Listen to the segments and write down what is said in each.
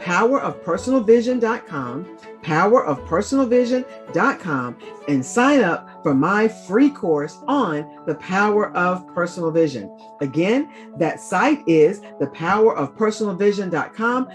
powerofpersonalvision.com, powerofpersonalvision.com, and sign up for my free course on the power of personal vision. Again, that site is thepowerofpersonalvision.com.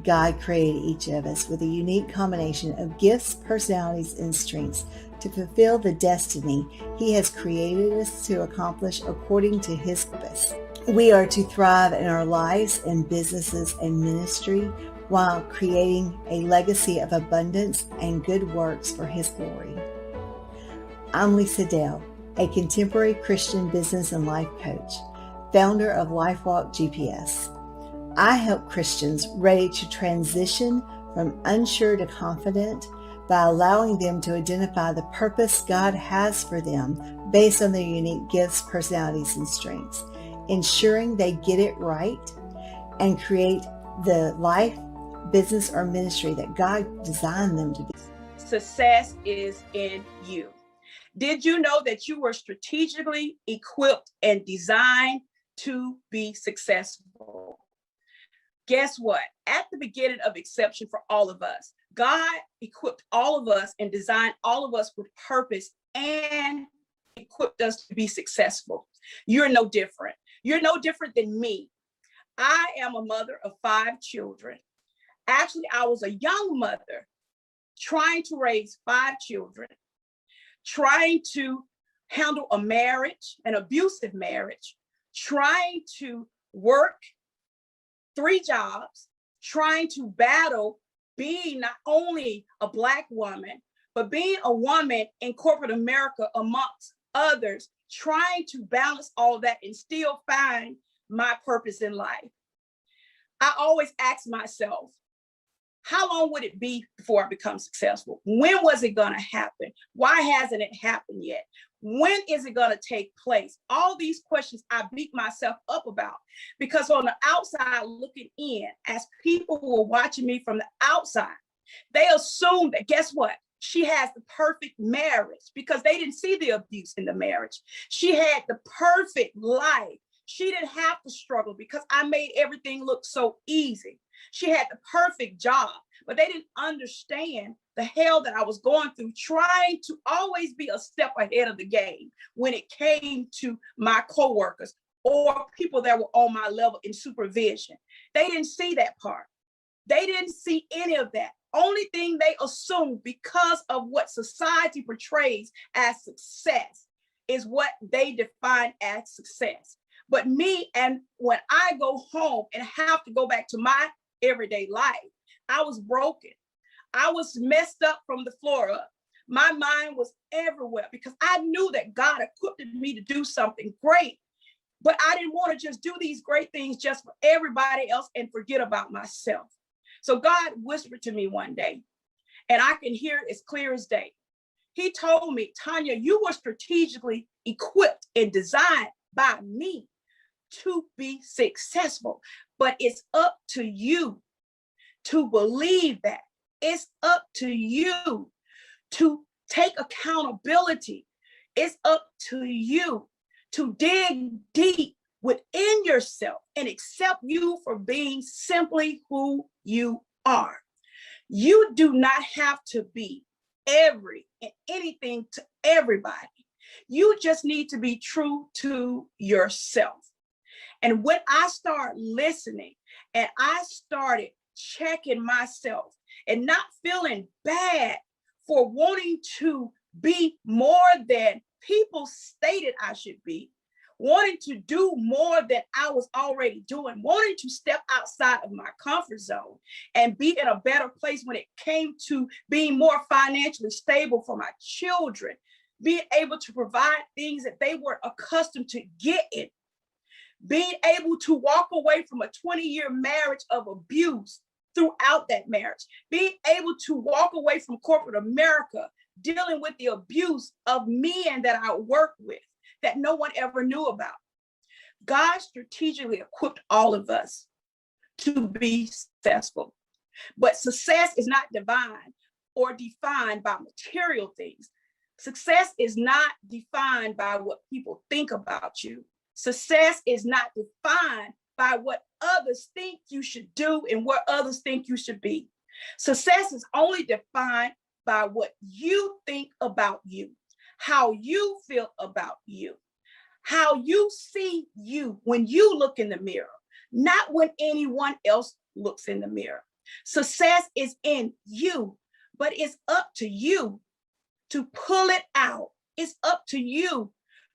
God created each of us with a unique combination of gifts, personalities, and strengths to fulfill the destiny He has created us to accomplish according to His purpose. We are to thrive in our lives and businesses and ministry while creating a legacy of abundance and good works for His glory. I'm Lisa Dell, a contemporary Christian business and life coach, founder of LifeWalk GPS. I help Christians ready to transition from unsure to confident by allowing them to identify the purpose God has for them based on their unique gifts, personalities, and strengths, ensuring they get it right and create the life, business, or ministry that God designed them to be. Success is in you. Did you know that you were strategically equipped and designed to be successful? Guess what? At the beginning of Exception for all of us, God equipped all of us and designed all of us with purpose and equipped us to be successful. You're no different. You're no different than me. I am a mother of 5 children. Actually, I was a young mother trying to raise 5 children, trying to handle a marriage, an abusive marriage, trying to work 3 jobs, trying to battle being not only a Black woman, but being a woman in corporate America amongst others, trying to balance all of that and still find my purpose in life. I always ask myself, how long would it be before I become successful? When was it going to happen? Why hasn't it happened yet? When is it going to take place? All these questions I beat myself up about, because on the outside looking in, as people who were watching me from the outside, they assumed that, guess what? She has the perfect marriage, because they didn't see the abuse in the marriage. She had the perfect life. She didn't have to struggle because I made everything look so easy. She had the perfect job, but they didn't understand the hell that I was going through, trying to always be a step ahead of the game when it came to my coworkers or people that were on my level in supervision. They didn't see that part. They didn't see any of that. Only thing they assumed, because of what society portrays as success, is what they define as success. But me, and when I go home and have to go back to my everyday life, I was broken. I was messed up from the floor up. My mind was everywhere because I knew that God equipped me to do something great. But I didn't want to just do these great things just for everybody else and forget about myself. So God whispered to me one day, and I can hear it as clear as day. He told me, Tanya, you were strategically equipped and designed by me to be successful, but it's up to you to believe that. It's up to you to take accountability. It's up to you to dig deep within yourself and accept you for being simply who you are. You do not have to be every and anything to everybody. You just need to be true to yourself. And when I start listening and I started checking myself and not feeling bad for wanting to be more than people stated I should be, wanting to do more than I was already doing, wanting to step outside of my comfort zone and be in a better place when it came to being more financially stable for my children, being able to provide things that they weren't accustomed to getting, being able to walk away from a 20-year marriage of abuse throughout that marriage, being able to walk away from corporate America, dealing with the abuse of men that I work with that no one ever knew about. God strategically equipped all of us to be successful, but success is not divine or defined by material things. Success is not defined by what people think about you. Success is not defined by what others think you should do and where others think you should be. Success is only defined by what you think about you, how you feel about you, how you see you when you look in the mirror, not when anyone else looks in the mirror. Success is in you, but it's up to you to pull it out. It's up to you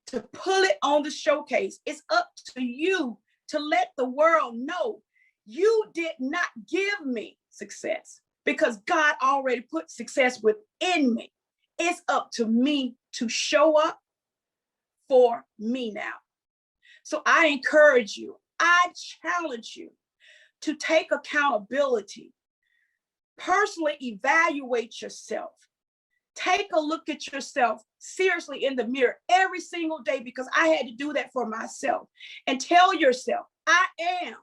to pull it on the showcase. It's up to you to let the world know you did not give me success, because God already put success within me. It's up to me to show up for me now. So I encourage you, I challenge you to take accountability, personally evaluate yourself. Take a look at yourself seriously in the mirror every single day, because I had to do that for myself. And tell yourself, I am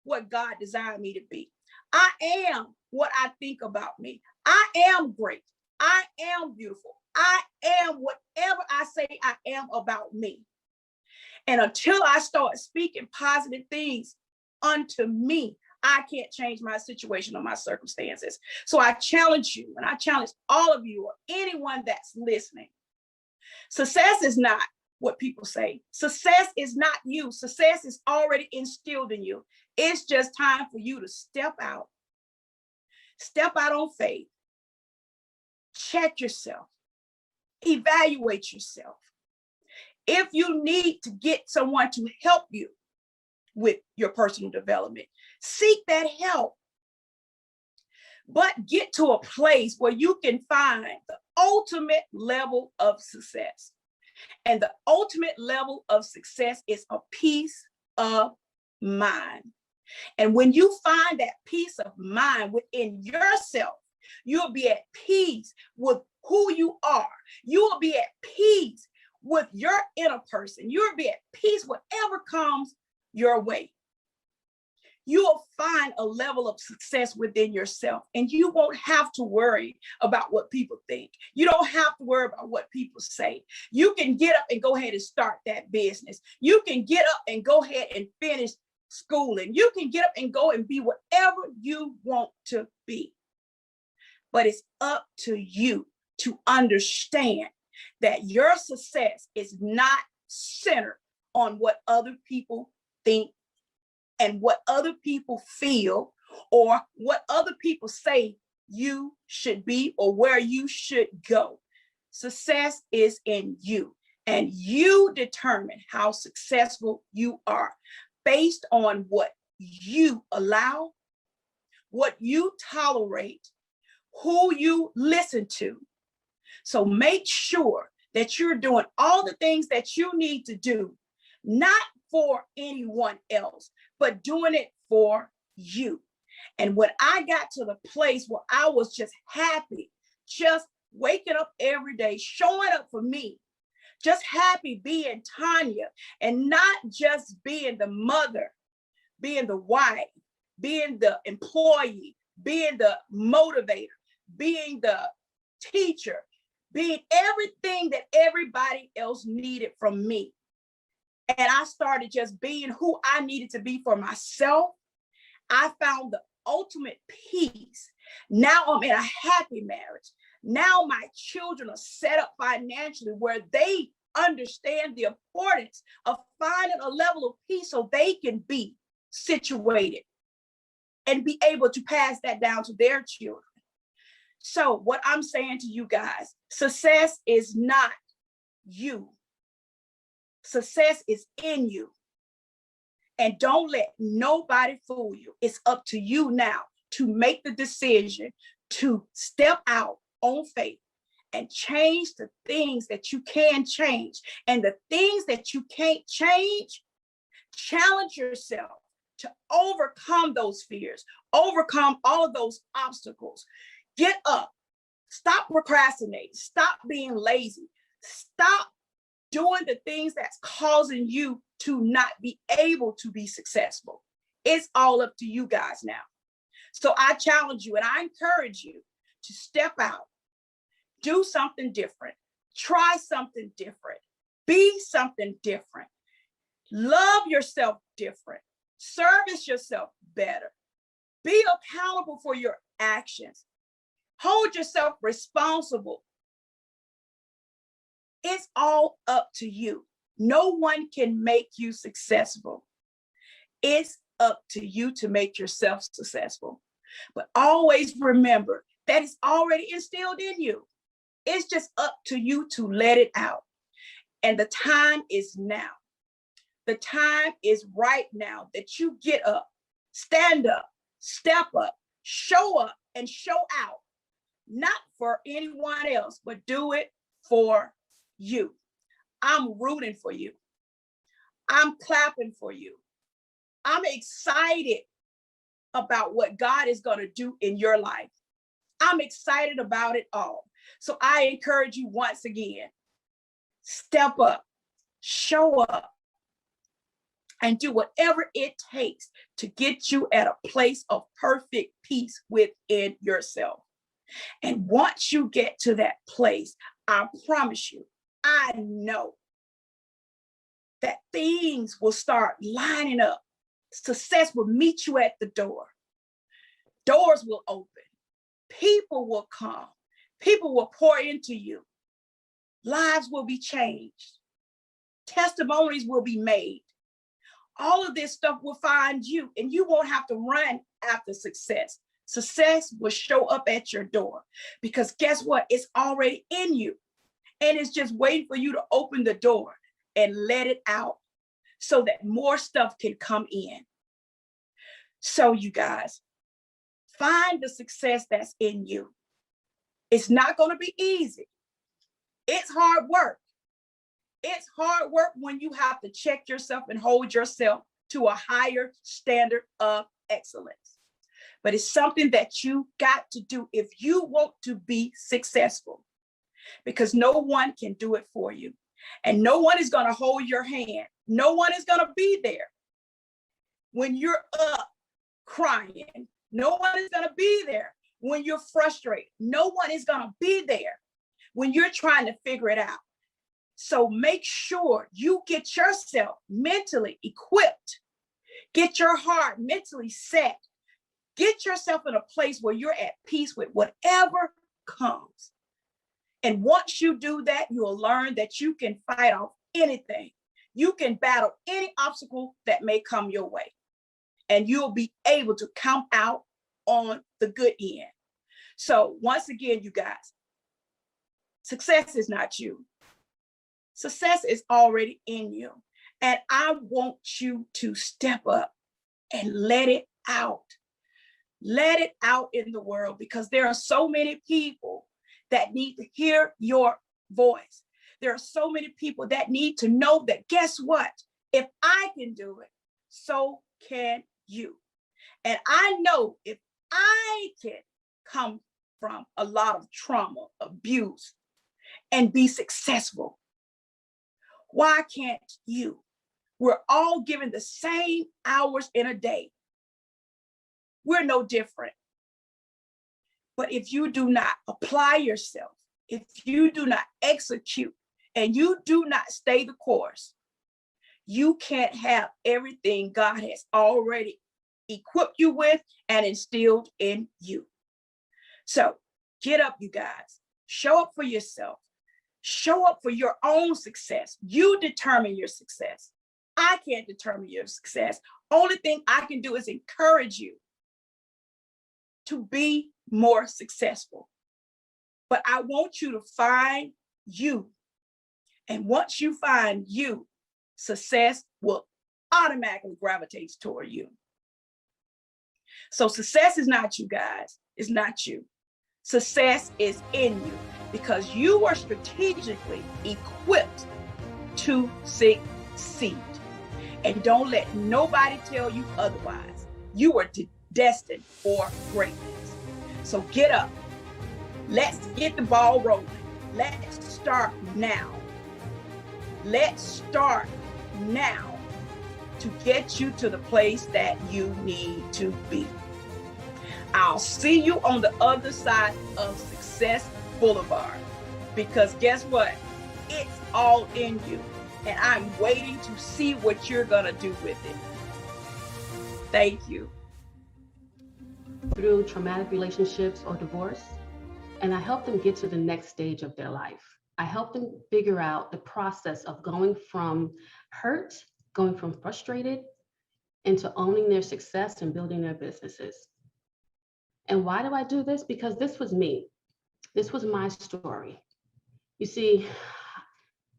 what God designed me to be. I am what I think about me. I am great. I am beautiful. I am whatever I say I am about me. And until I start speaking positive things unto me, I can't change my situation or my circumstances. So I challenge you, and I challenge all of you or anyone that's listening. Success is not what people say. Success is not you. Success is already instilled in you. It's just time for you to step out on faith, check yourself, evaluate yourself. If you need to get someone to help you with your personal development, seek that help. But get to a place where you can find the ultimate level of success. And the ultimate level of success is a peace of mind. And when you find that peace of mind within yourself, you'll be at peace with who you are. You will be at peace with your inner person. You'll be at peace whatever comes your way. You will find a level of success within yourself, and you won't have to worry about what people think. You don't have to worry about what people say. You can get up and go ahead and start that business. You can get up and go ahead and finish schooling. You can get up and go and be whatever you want to be. But it's up to you to understand that your success is not centered on what other people think and what other people feel or what other people say you should be or where you should go. Success is in you, and you determine how successful you are based on what you allow, what you tolerate, who you listen to. So make sure that you're doing all the things that you need to do, not for anyone else, but doing it for you. And when I got to the place where I was just happy, just waking up every day, showing up for me, just happy being Tanya and not just being the mother, being the wife, being the employee, being the motivator, being the teacher, being everything that everybody else needed from me. And I started just being who I needed to be for myself. I found the ultimate peace. Now I'm in a happy marriage. Now my children are set up financially where they understand the importance of finding a level of peace so they can be situated and be able to pass that down to their children. So what I'm saying to you guys, success is not you. Success is in you. And don't let nobody fool you. It's up to you now to make the decision to step out on faith and change the things that you can change. And the things that you can't change, challenge yourself to overcome those fears, overcome all of those obstacles. Get up, stop procrastinating, stop being lazy, stop doing the things that's causing you to not be able to be successful. It's all up to you guys now. So I challenge you and I encourage you to step out, do something different, try something different, be something different, love yourself different, Service yourself better. Be accountable for your actions. Hold yourself responsible. It's all up to you. No one can make you successful. It's up to you to make yourself successful. But always remember that it's already instilled in you. It's just up to you to let it out. And the time is now. The time is right now that you get up, stand up, step up, show up, and show out. Not for anyone else, but do it for you. I'm rooting for you. I'm clapping for you. I'm excited about what God is going to do in your life. I'm excited about it all. So I encourage you once again, step up, show up, and do whatever it takes to get you at a place of perfect peace within yourself. And once you get to that place, I promise you, I know that things will start lining up. Success will meet you at the door. Doors will open. People will come. People will pour into you. Lives will be changed. Testimonies will be made. All of this stuff will find you, and you won't have to run after success. Success will show up at your door, because guess what? It's already in you, and it's just waiting for you to open the door and let it out so that more stuff can come in. So you guys, find the success that's in you. It's not going to be easy. It's hard work. It's hard work when you have to check yourself and hold yourself to a higher standard of excellence. But it's something that you got to do if you want to be successful, because no one can do it for you. And no one is going to hold your hand. No one is going to be there when you're up crying. No one is going to be there when you're frustrated. No one is going to be there when you're trying to figure it out. So make sure you get yourself mentally equipped. Get your heart mentally set. Get yourself in a place where you're at peace with whatever comes. And once you do that, you'll learn that you can fight off anything. You can battle any obstacle that may come your way. And you'll be able to come out on the good end. So once again, you guys, success is not you. Success is already in you. And I want you to step up and let it out. Let it out in the world, because there are so many people that need to hear your voice. There are so many people that need to know that, guess what? If I can do it, so can you. And I know if I can come from a lot of trauma, abuse, and be successful, why can't you? We're all given the same hours in a day. We're no different. But if you do not apply yourself, if you do not execute, and you do not stay the course, you can't have everything God has already equipped you with and instilled in you. So get up, you guys. Show up for yourself. Show up for your own success. You determine your success. I can't determine your success. Only thing I can do is encourage you to be more successful. But I want you to find you. And once you find you, success will automatically gravitate toward you. So success is not you, guys. It's not you. Success is in you, because you are strategically equipped to succeed. And don't let nobody tell you otherwise. You are destined for greatness. So get up. Let's get the ball rolling. Let's start now. Let's start now to get you to the place that you need to be. I'll see you on the other side of Success Boulevard, because guess what? It's all in you, and I'm waiting to see what you're going to do with it. Thank you. Through traumatic relationships or divorce, and I help them get to the next stage of their life. I help them figure out the process of going from hurt, going from frustrated, into owning their success and building their businesses. And why do I do this? Because this was me. This was my story. You see,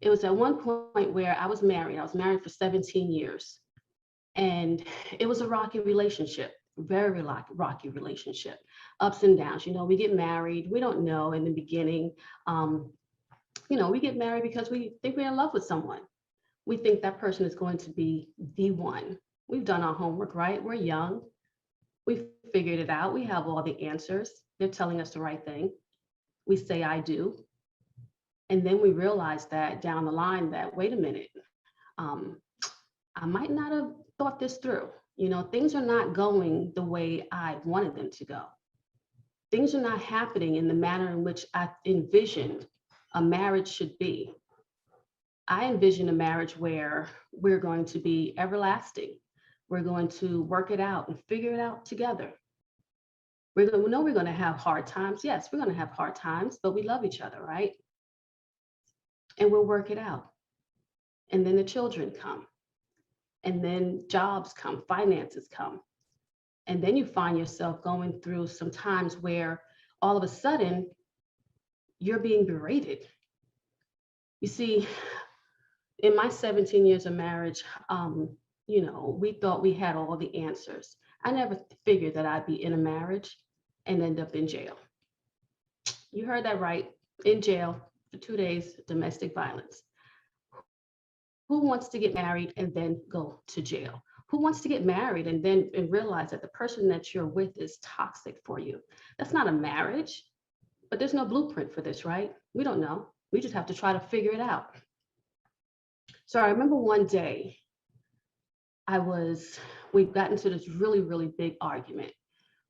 it was at one point where I was married. I was married for 17 years. And it was a rocky relationship, very rocky relationship, ups and downs. You know, we get married. We don't know in the beginning. You know, we get married because we think we're in love with someone. We think that person is going to be the one. We've done our homework, right? We're young. We've figured it out. We have all the answers. They're telling us the right thing. We say, I do. And then we realize that down the line that, wait a minute, I might not have thought this through. You know, things are not going the way I wanted them to go. Things are not happening in the manner in which I envisioned a marriage should be. I envision a marriage where we're going to be everlasting. We're going to work it out and figure it out together. We know we're going to have hard times. Yes, we're going to have hard times, but we love each other, right? And we'll work it out. And then the children come. And then jobs come, finances come. And then you find yourself going through some times where all of a sudden you're being berated. You see, in my 17 years of marriage, you know, we thought we had all the answers. I never figured that I'd be in a marriage and end up in jail. You heard that right, in jail for 2 days, domestic violence. Who wants to get married and then go to jail? Who wants to get married and then realize that the person that you're with is toxic for you? That's not a marriage, but there's no blueprint for this, right? We don't know. We just have to try to figure it out. So I remember one day we got into this really, really big argument,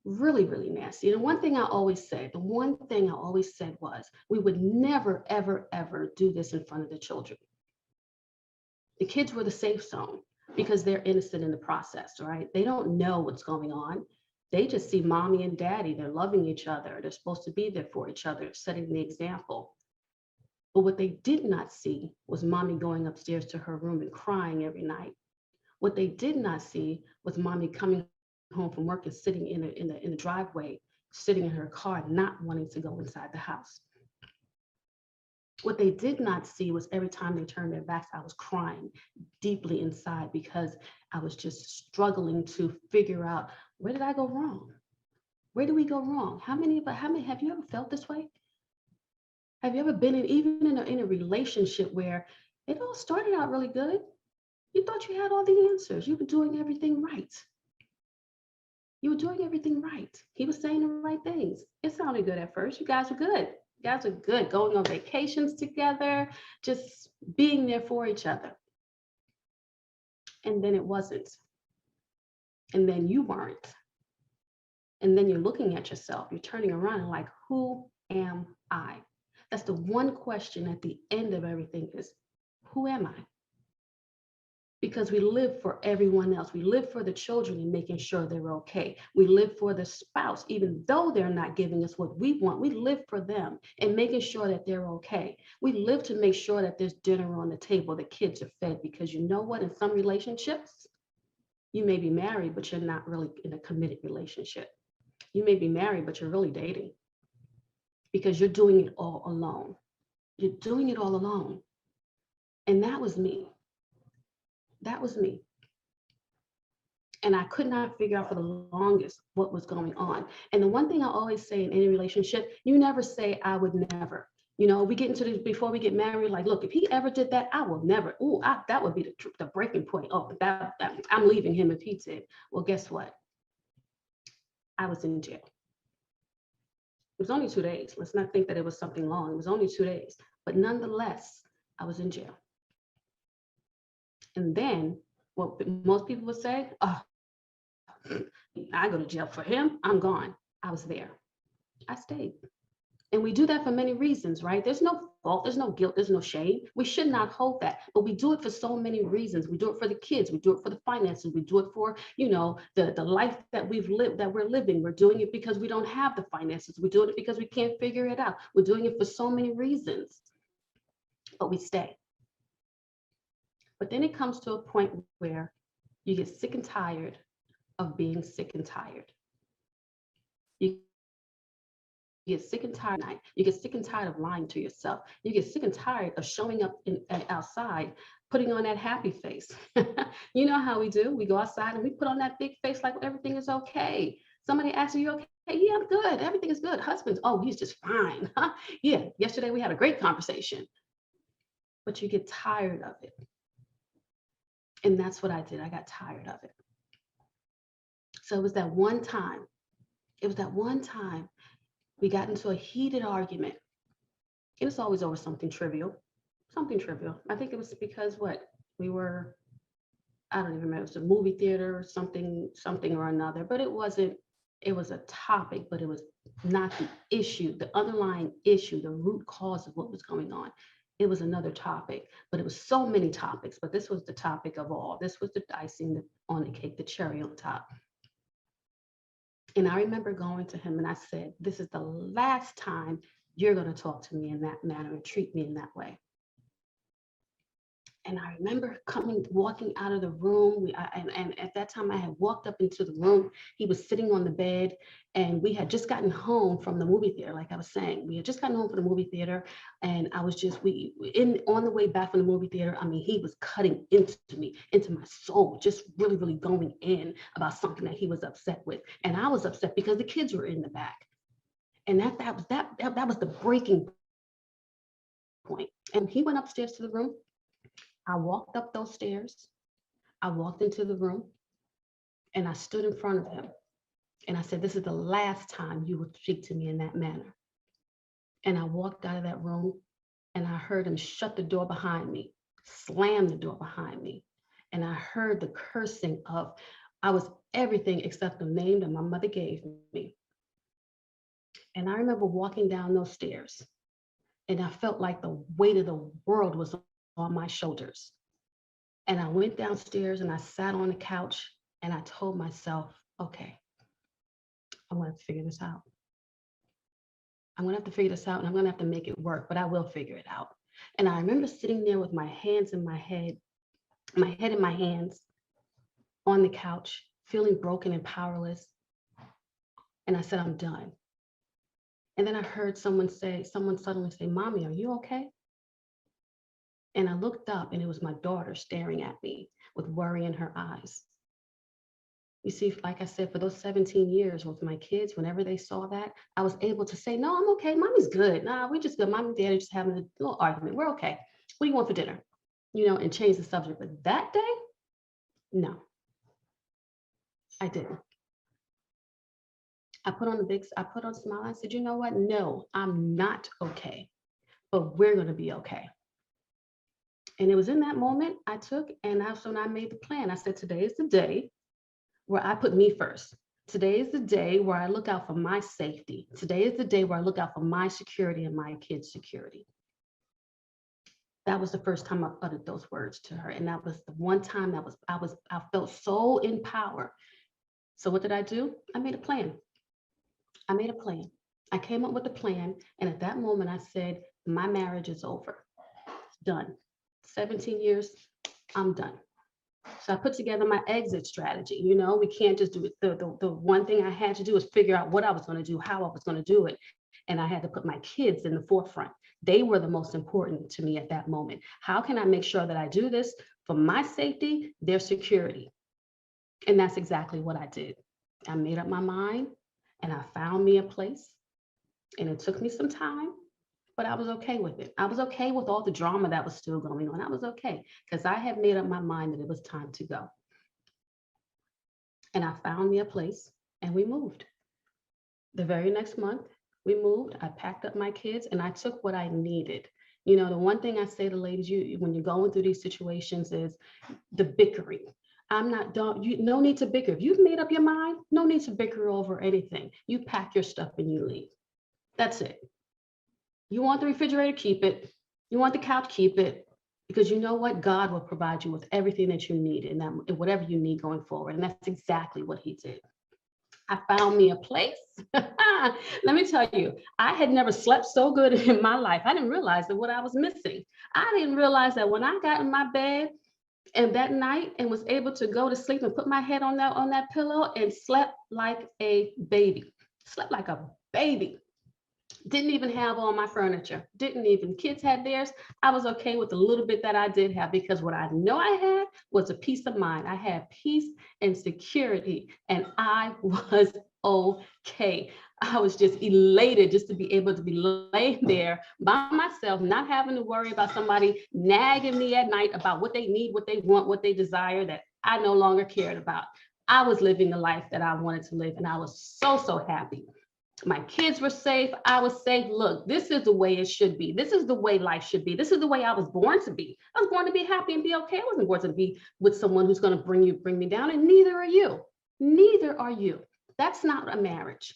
really, really nasty. And the one thing I always said was, we would never, ever, ever do this in front of the children. The kids were the safe zone because they're innocent in the process, right? They don't know what's going on. They just see mommy and daddy. They're loving each other. They're supposed to be there for each other, setting the example. But what they did not see was mommy going upstairs to her room and crying every night. What they did not see was mommy coming home from work and sitting in the driveway, sitting in her car, not wanting to go inside the house. What they did not see was every time they turned their backs, I was crying deeply inside because I was just struggling to figure out, where did I go wrong? Where did we go wrong? How many have you ever felt this way? Have you ever been in a relationship where it all started out really good? You thought you had all the answers. You were doing everything right. You were doing everything right. He was saying the right things. It sounded good at first. You guys were good. You guys are good, going on vacations together, just being there for each other. And then it wasn't. And then you weren't. And then you're looking at yourself, you're turning around and like, who am I? That's the one question at the end of everything is, who am I? Because we live for everyone else. We live for the children and making sure they're okay. We live for the spouse, even though they're not giving us what we want. We live for them and making sure that they're okay. We live to make sure that there's dinner on the table, the kids are fed, because you know what, in some relationships, you may be married, but you're not really in a committed relationship. You may be married, but you're really dating because you're doing it all alone. You're doing it all alone. And that was me. That was me. And I could not figure out for the longest what was going on. And the one thing I always say in any relationship, you never say, I would never. You know, we get into this before we get married, like, look, if he ever did that, I will never. That would be the breaking point. Oh, I'm leaving him if he did. Well, guess what? I was in jail. It was only 2 days. Let's not think that it was something long. It was only 2 days. But nonetheless, I was in jail. And then what most people would say, oh, I go to jail for him, I'm gone. I was there. I stayed. And we do that for many reasons, right? There's no fault, there's no guilt, there's no shame. We should not hold that, but we do it for so many reasons. We do it for the kids, we do it for the finances, we do it for, the life that we've lived, that we're living. We're doing it because we don't have the finances. We're doing it because we can't figure it out. We're doing it for so many reasons, but we stay. But then it comes to a point where you get sick and tired of being sick and tired. You get sick and tired. You get sick and tired of lying to yourself. You get sick and tired of showing up outside, putting on that happy face. You know how we do. We go outside and we put on that big face like everything is okay. Somebody asks you, okay? Yeah, I'm good. Everything is good. Husband, oh, he's just fine. Yeah, yesterday we had a great conversation. But you get tired of it. And that's what I did. I got tired of it. So it was that one time. We got into a heated argument. It was always over something trivial. I think it was because we were, I don't even remember, it was a movie theater or something or another, but it was a topic, but it was not the issue, the underlying issue, the root cause of what was going on. It was another topic, but it was so many topics, but this was the topic of all. This was the icing on the cake, the cherry on top. And I remember going to him and I said, this is the last time you're going to talk to me in that manner and treat me in that way. And I remember walking out of the room. And at that time I had walked up into the room. He was sitting on the bed and we had just gotten home from the movie theater. Like I was saying, we had just gotten home from the movie theater. And I was just, on the way back from the movie theater, I mean, he was cutting into me, into my soul, just really, really going in about something that he was upset with. And I was upset because the kids were in the back. And that was the breaking point. And he went upstairs to the room. I walked up those stairs. I walked into the room and I stood in front of him. And I said, this is the last time you would speak to me in that manner. And I walked out of that room and I heard him shut the door behind me, slam the door behind me. And I heard the cursing of, I was everything except the name that my mother gave me. And I remember walking down those stairs and I felt like the weight of the world was on my shoulders. And I went downstairs and I sat on the couch and I told myself, okay, I'm gonna have to figure this out. I'm gonna have to figure this out and I'm gonna have to make it work, but I will figure it out. And I remember sitting there with my hands in my head in my hands on the couch, feeling broken and powerless. And I said, I'm done. And then I heard someone suddenly say, Mommy, are you okay? And I looked up and it was my daughter staring at me with worry in her eyes. You see, like I said, for those 17 years with my kids, whenever they saw that, I was able to say, no, I'm okay. Mommy's good. Nah, we're just good. Mom and Dad are just having a little argument. We're okay. What do you want for dinner? And change the subject. But that day, no, I didn't. I put on a smile. I said, you know what? No, I'm not okay, but we're going to be okay. And it was in that moment I took, and that's when I made the plan. I said, today is the day where I put me first. Today is the day where I look out for my safety. Today is the day where I look out for my security and my kids' security. That was the first time I uttered those words to her. And that was the one time I felt so in power. So what did I do? I made a plan. I came up with a plan. And at that moment I said, my marriage is over. It's done. 17 years, I'm done. So I put together my exit strategy. We can't just do it. The one thing I had to do was figure out what I was going to do, how I was going to do it. And I had to put my kids in the forefront. They were the most important to me at that moment. How can I make sure that I do this for my safety, their security? And that's exactly what I did. I made up my mind and I found me a place. And it took me some time, but I was okay with it. I was okay with all the drama that was still going on. I was okay because I had made up my mind that it was time to go. And I found me a place and we moved. The very next month we moved, I packed up my kids and I took what I needed. The one thing I say to ladies, when you're going through these situations is the bickering. I'm not done. No need to bicker. If you've made up your mind, no need to bicker over anything. You pack your stuff and you leave. That's it. You want the refrigerator, keep it. You want the couch, keep it. Because you know what? God will provide you with everything that you need and whatever you need going forward. And that's exactly what he did. I found me a place. Let me tell you, I had never slept so good in my life. I didn't realize that what I was missing. I didn't realize that when I got in my bed and that night and was able to go to sleep and put my head on that pillow and slept like a baby. Slept like a baby. Didn't even have all my furniture. Kids had theirs. I was okay with the little bit that I did have, because what I know I had was a peace of mind. I had peace and security, and I was okay. I was just elated just to be able to be laying there by myself, not having to worry about somebody nagging me at night about what they need, what they want, what they desire, that I no longer cared about. I was living the life that I wanted to live, and I was so happy. My kids were safe. I was safe. Look, this is the way it should be. This is the way life should be. This is the way I was born to be. I was born to be happy and be okay. I wasn't born to be with someone who's going to bring me down, and neither are you. Neither are you. That's not a marriage.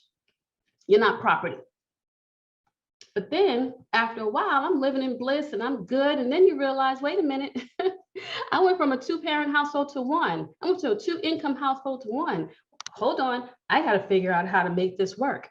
You're not property. But then after a while, I'm living in bliss and I'm good. And then you realize, wait a minute, I went from a 2-parent household to one. I went to a 2-income household to one. Hold on, I got to figure out how to make this work.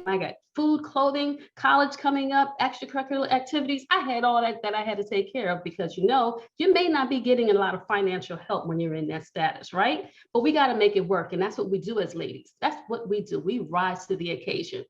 I got food, clothing, college coming up, extracurricular activities. I had all that I had to take care of, because you may not be getting a lot of financial help when you're in that status, right? But we got to make it work. And that's what we do as ladies. That's what we do. We rise to the occasion.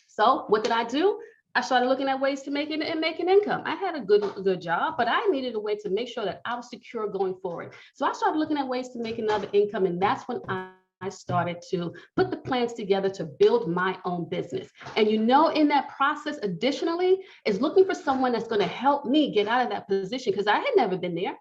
So what did I do? I started looking at ways to make an income. I had a good job, but I needed a way to make sure that I was secure going forward. So I started looking at ways to make another income. And that's when I started to put the plans together to build my own business. And in that process, additionally, is looking for someone that's going to help me get out of that position, because I had never been there.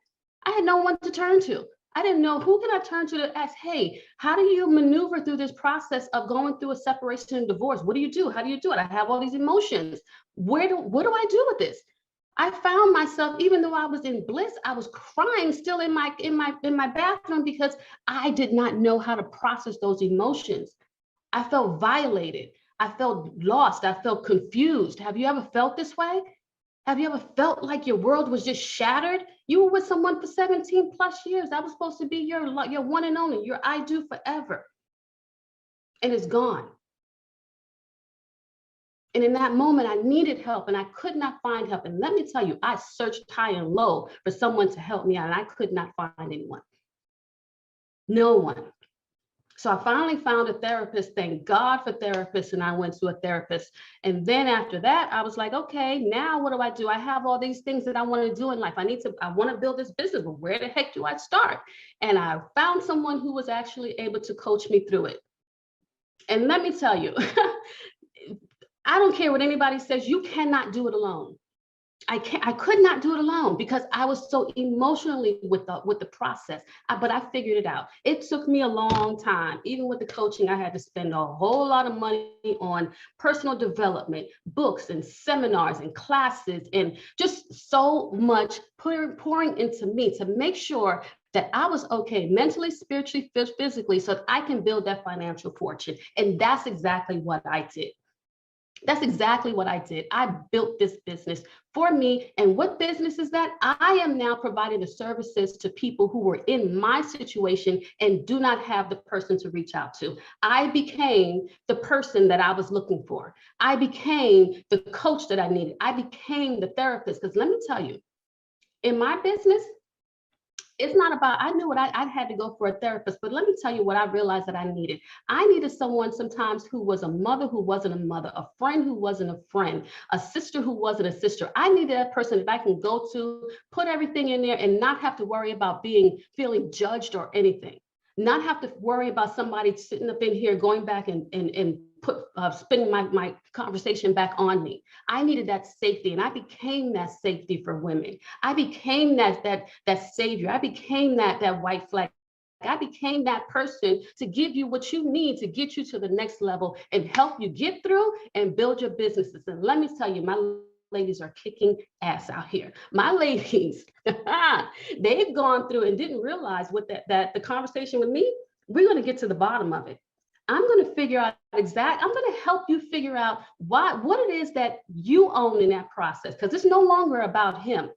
I had no one to turn to. I didn't know who can I turn to ask, hey, how do you maneuver through this process of going through a separation and divorce? What do you do? How do you do it? I have all these emotions. What do I do with this? I found myself, even though I was in bliss, I was crying still in my bathroom, because I did not know how to process those emotions. I felt violated. I felt lost. I felt confused. Have you ever felt this way? Have you ever felt like your world was just shattered? You were with someone for 17 plus years. That was supposed to be your one and only, your I do forever. And it's gone. And in that moment, I needed help and I could not find help. And let me tell you, I searched high and low for someone to help me out, and I could not find anyone. No one. So I finally found a therapist. Thank God for therapists. And I went to a therapist. And then after that, I was like, okay, now what do? I have all these things that I want to do in life. I want to build this business, but where the heck do I start? And I found someone who was actually able to coach me through it. And let me tell you, I don't care what anybody says, you cannot do it alone. I could not do it alone, because I was so emotionally with the process, but I figured it out. It took me a long time. Even with the coaching, I had to spend a whole lot of money on personal development, books and seminars and classes, and just so much pouring into me to make sure that I was okay mentally, spiritually, physically, so that I can build that financial fortune. And that's exactly what I did. That's exactly what I did. I built this business for me. And what business is that? I am now providing the services to people who were in my situation and do not have the person to reach out to. I became the person that I was looking for. I became the coach that I needed. I became the therapist. Because let me tell you, in my business, it's not about, I knew what I had to go for a therapist, but let me tell you what I realized that I needed. I needed someone sometimes who was a mother who wasn't a mother, a friend who wasn't a friend, a sister who wasn't a sister. I needed that person that I can go to, put everything in there and not have to worry about feeling judged or anything. Not have to worry about somebody sitting up in here going back and spinning my conversation back on me. I needed that safety, and I became that safety for women. I became that savior. I became that white flag. I became that person to give you what you need to get you to the next level and help you get through and build your businesses. And let me tell you, my ladies are kicking ass out here. My ladies, they've gone through and didn't realize the conversation with me, we're going to get to the bottom of it. I'm going to figure out I'm going to help you figure out what it is that you own in that process, because it's no longer about him.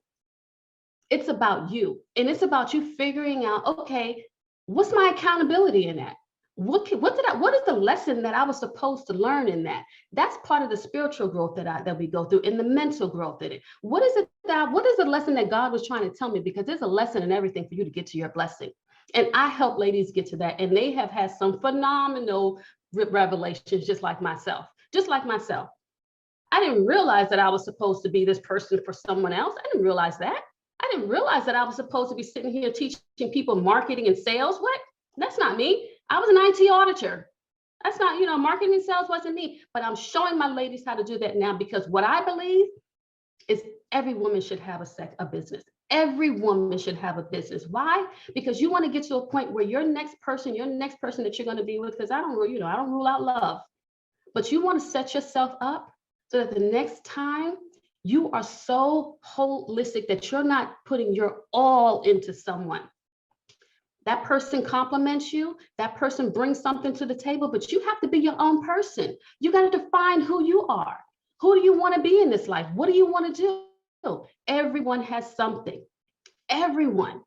It's about you. And it's about you figuring out, okay, what's my accountability in that? What is the lesson that I was supposed to learn in that? That's part of the spiritual growth that we go through, and the mental growth in it. What is the lesson that God was trying to tell me? Because there's a lesson in everything for you to get to your blessing. And I help ladies get to that. And they have had some phenomenal revelations, just like myself. I didn't realize that I was supposed to be this person for someone else. I didn't realize that. I didn't realize that I was supposed to be sitting here teaching people marketing and sales. What? That's not me. I was an IT auditor. That's not, marketing and sales wasn't me. But I'm showing my ladies how to do that now, because what I believe is every woman should have a business. Every woman should have a business. Why? Because you want to get to a point where your next person that you're going to be with, because I don't rule out love, but you want to set yourself up so that the next time you are so holistic that you're not putting your all into someone. That person compliments you, that person brings something to the table, but you have to be your own person. You got to define who you are. Who do you want to be in this life? What do you want to do? Everyone has something. Everyone.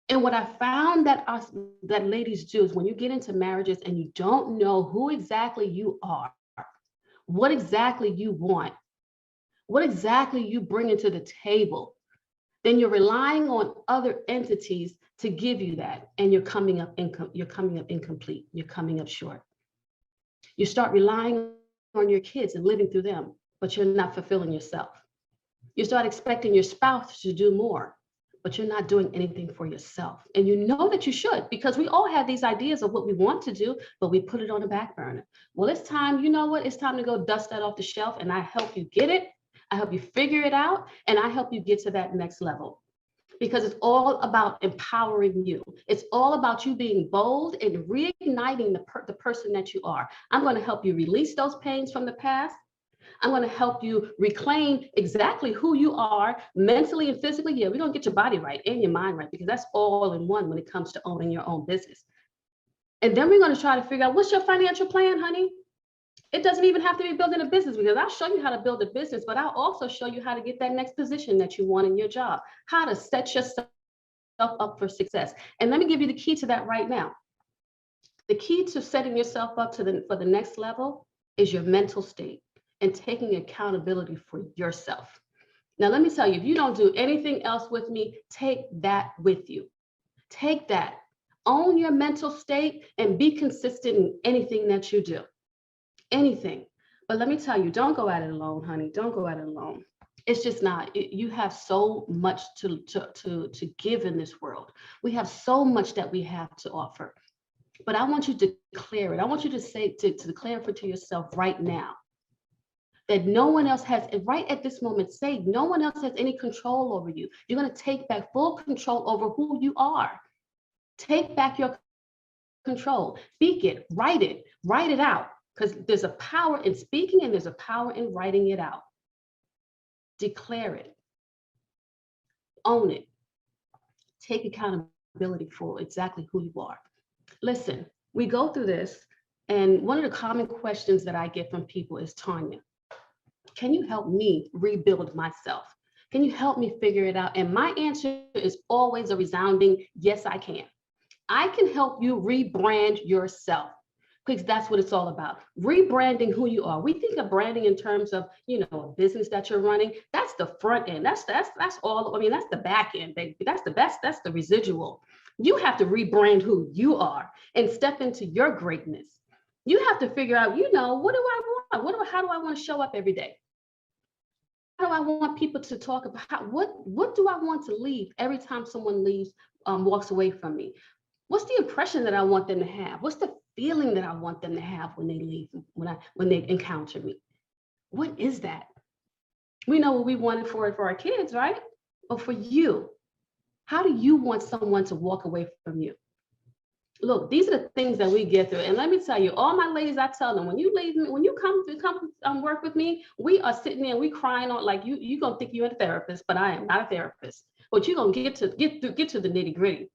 And what I found that ladies do is, when you get into marriages and you don't know who exactly you are, what exactly you want, what exactly you bring into the table, then you're relying on other entities to give you that, and you're coming up incomplete. You're coming up short. You start relying on your kids and living through them, but you're not fulfilling yourself. You start expecting your spouse to do more, but you're not doing anything for yourself. And you know that you should, because we all have these ideas of what we want to do, but we put it on the back burner. Well, it's time, it's time to go dust that off the shelf, and I help you get it. I help you figure it out, and I help you get to that next level. Because it's all about empowering you. It's all about you being bold and reigniting the person that you are. I'm going to help you release those pains from the past. I'm going to help you reclaim exactly who you are mentally and physically. Yeah, we're going to get your body right and your mind right, because that's all in one when it comes to owning your own business. And then we're going to try to figure out, what's your financial plan, honey? It doesn't even have to be building a business, because I'll show you how to build a business, but I'll also show you how to get that next position that you want in your job, how to set yourself up for success. And let me give you the key to that right now. The key to setting yourself up for the next level is your mental state and taking accountability for yourself. Now, let me tell you, if you don't do anything else with me, take that with you. Take that. Own your mental state and be consistent in anything that you do. Anything. But let me tell you, don't go at it alone, honey. Don't go at it alone. It's just not. You have so much to give in this world. We have so much that we have to offer. But I want you to declare it. I want you to declare it to yourself right now, that no one else has, right at this moment, say no one else has any control over you. You're going to take back full control over who you are. Take back your control. Speak it, write it out. Because there's a power in speaking and there's a power in writing it out. Declare it. Own it. Take accountability for exactly who you are. Listen, we go through this, and one of the common questions that I get from people is, Tanya, can you help me rebuild myself? Can you help me figure it out? And my answer is always a resounding, yes, I can. I can help you rebrand yourself. Because that's what it's all about. Rebranding who you are. We think of branding in terms of, a business that you're running. That's the front end. That's all. I mean, that's the back end, baby. That's the best. That's the residual. You have to rebrand who you are and step into your greatness. You have to figure out, what do I want? How do I want to show up every day? How do I want people to talk about? What do I want to leave every time someone walks away from me? What's the impression that I want them to have? What's the feeling that I want them to have when they leave, when they encounter me? What is that? We know what we wanted for our kids, right? But for you, how do you want someone to walk away from you? Look, these are the things that we get through. And let me tell you, all my ladies, I tell them, when you leave me, when you come work with me, we are sitting there and we crying on, like you gonna think you're a therapist, but I am not a therapist. But you're gonna get to the nitty gritty.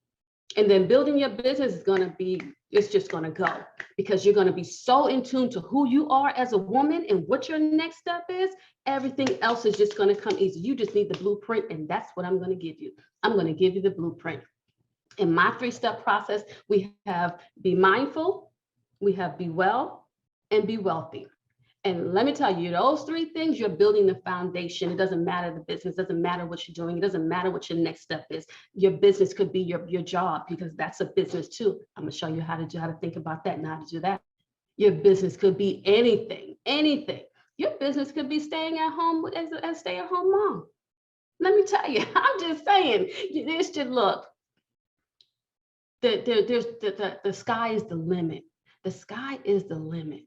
And then building your business is gonna be It's just going to go, because you're going to be so in tune to who you are as a woman and what your next step is. Everything else is just going to come easy. You just need the blueprint, and that's what I'm going to give you. I'm going to give you the blueprint. In my 3-step process, we have be mindful, we have be well, and be wealthy. And let me tell you, those 3 things, you're building the foundation. It doesn't matter the business, doesn't matter what you're doing. It doesn't matter what your next step is. Your business could be your job, because that's a business too. I'm gonna show you how to think about that and how to do that. Your business could be anything. Your business could be staying at home as a stay-at-home mom. Let me tell you, I'm just saying, this should look, the sky is the limit. The sky is the limit.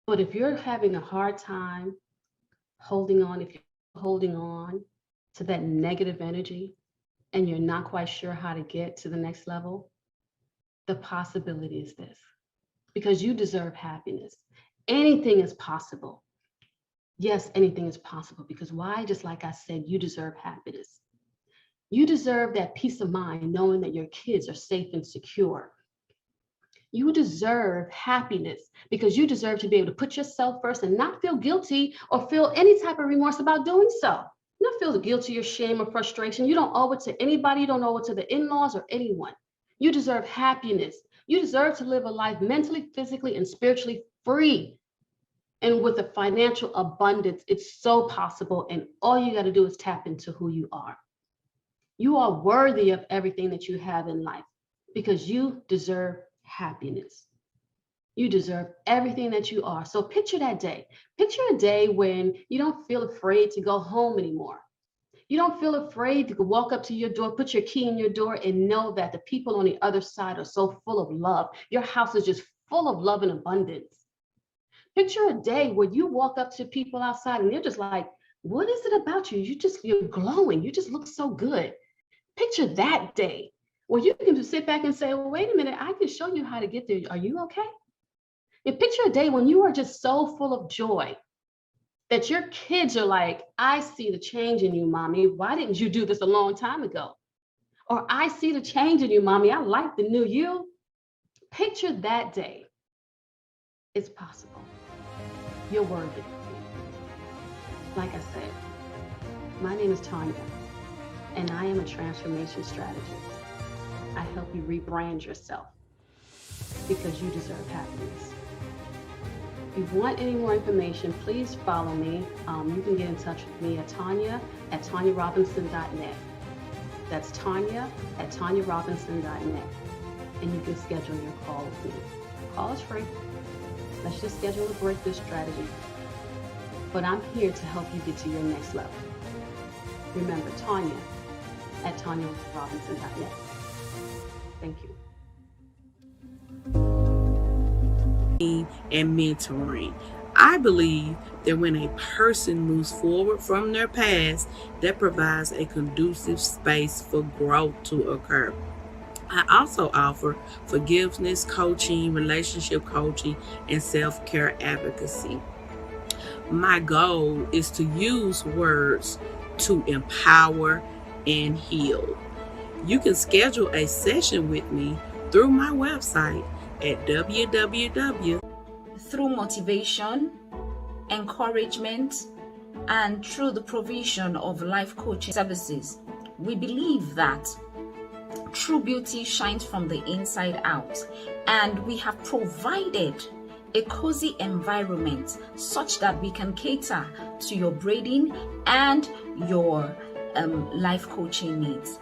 But if you're having a hard time holding on to that negative energy, and you're not quite sure how to get to the next level, the possibility is this, because you deserve happiness. Anything is possible. Yes, anything is possible, because why? Just like I said, you deserve happiness. You deserve that peace of mind, knowing that your kids are safe and secure. You deserve happiness, because you deserve to be able to put yourself first and not feel guilty or feel any type of remorse about doing so. Not feel guilty or shame or frustration. You don't owe it to anybody. You don't owe it to the in-laws or anyone. You deserve happiness. You deserve to live a life mentally, physically, and spiritually free. And with a financial abundance, it's so possible. And all you got to do is tap into who you are. You are worthy of everything that you have in life, because you deserve happiness. You deserve everything that you are. So picture that day. Picture a day when you don't feel afraid to go home anymore. You don't feel afraid to walk up to your door, put your key in your door, and know that the people on the other side are so full of love. Your house is just full of love and abundance. Picture a day where you walk up to people outside and they're just like, what is it about you? You're glowing. You just look so good. Picture that day. Well, you can just sit back and say, well, wait a minute, I can show you how to get there. Are you okay? And picture a day when you are just so full of joy that your kids are like, I see the change in you, mommy. Why didn't you do this a long time ago? Or I see the change in you, mommy. I like the new you. Picture that day. It's possible. You're worthy. Like I said, my name is Tanya, and I am a transformation strategist. I help you rebrand yourself, because you deserve happiness. If you want any more information, please follow me. You can get in touch with me at tanyarobinson.net. That's Tanya at tanyarobinson.net. And you can schedule your call with me. Call is free. Let's just schedule a breakthrough strategy. But I'm here to help you get to your next level. Remember, Tanya at tanyarobinson.net. Thank you. And mentoring. I believe that when a person moves forward from their past, that provides a conducive space for growth to occur. I also offer forgiveness coaching, relationship coaching, and self-care advocacy. My goal is to use words to empower and heal. You can schedule a session with me through my website at www. Through motivation, encouragement, and through the provision of life coaching services, we believe that true beauty shines from the inside out, and we have provided a cozy environment such that we can cater to your braiding and your life coaching needs.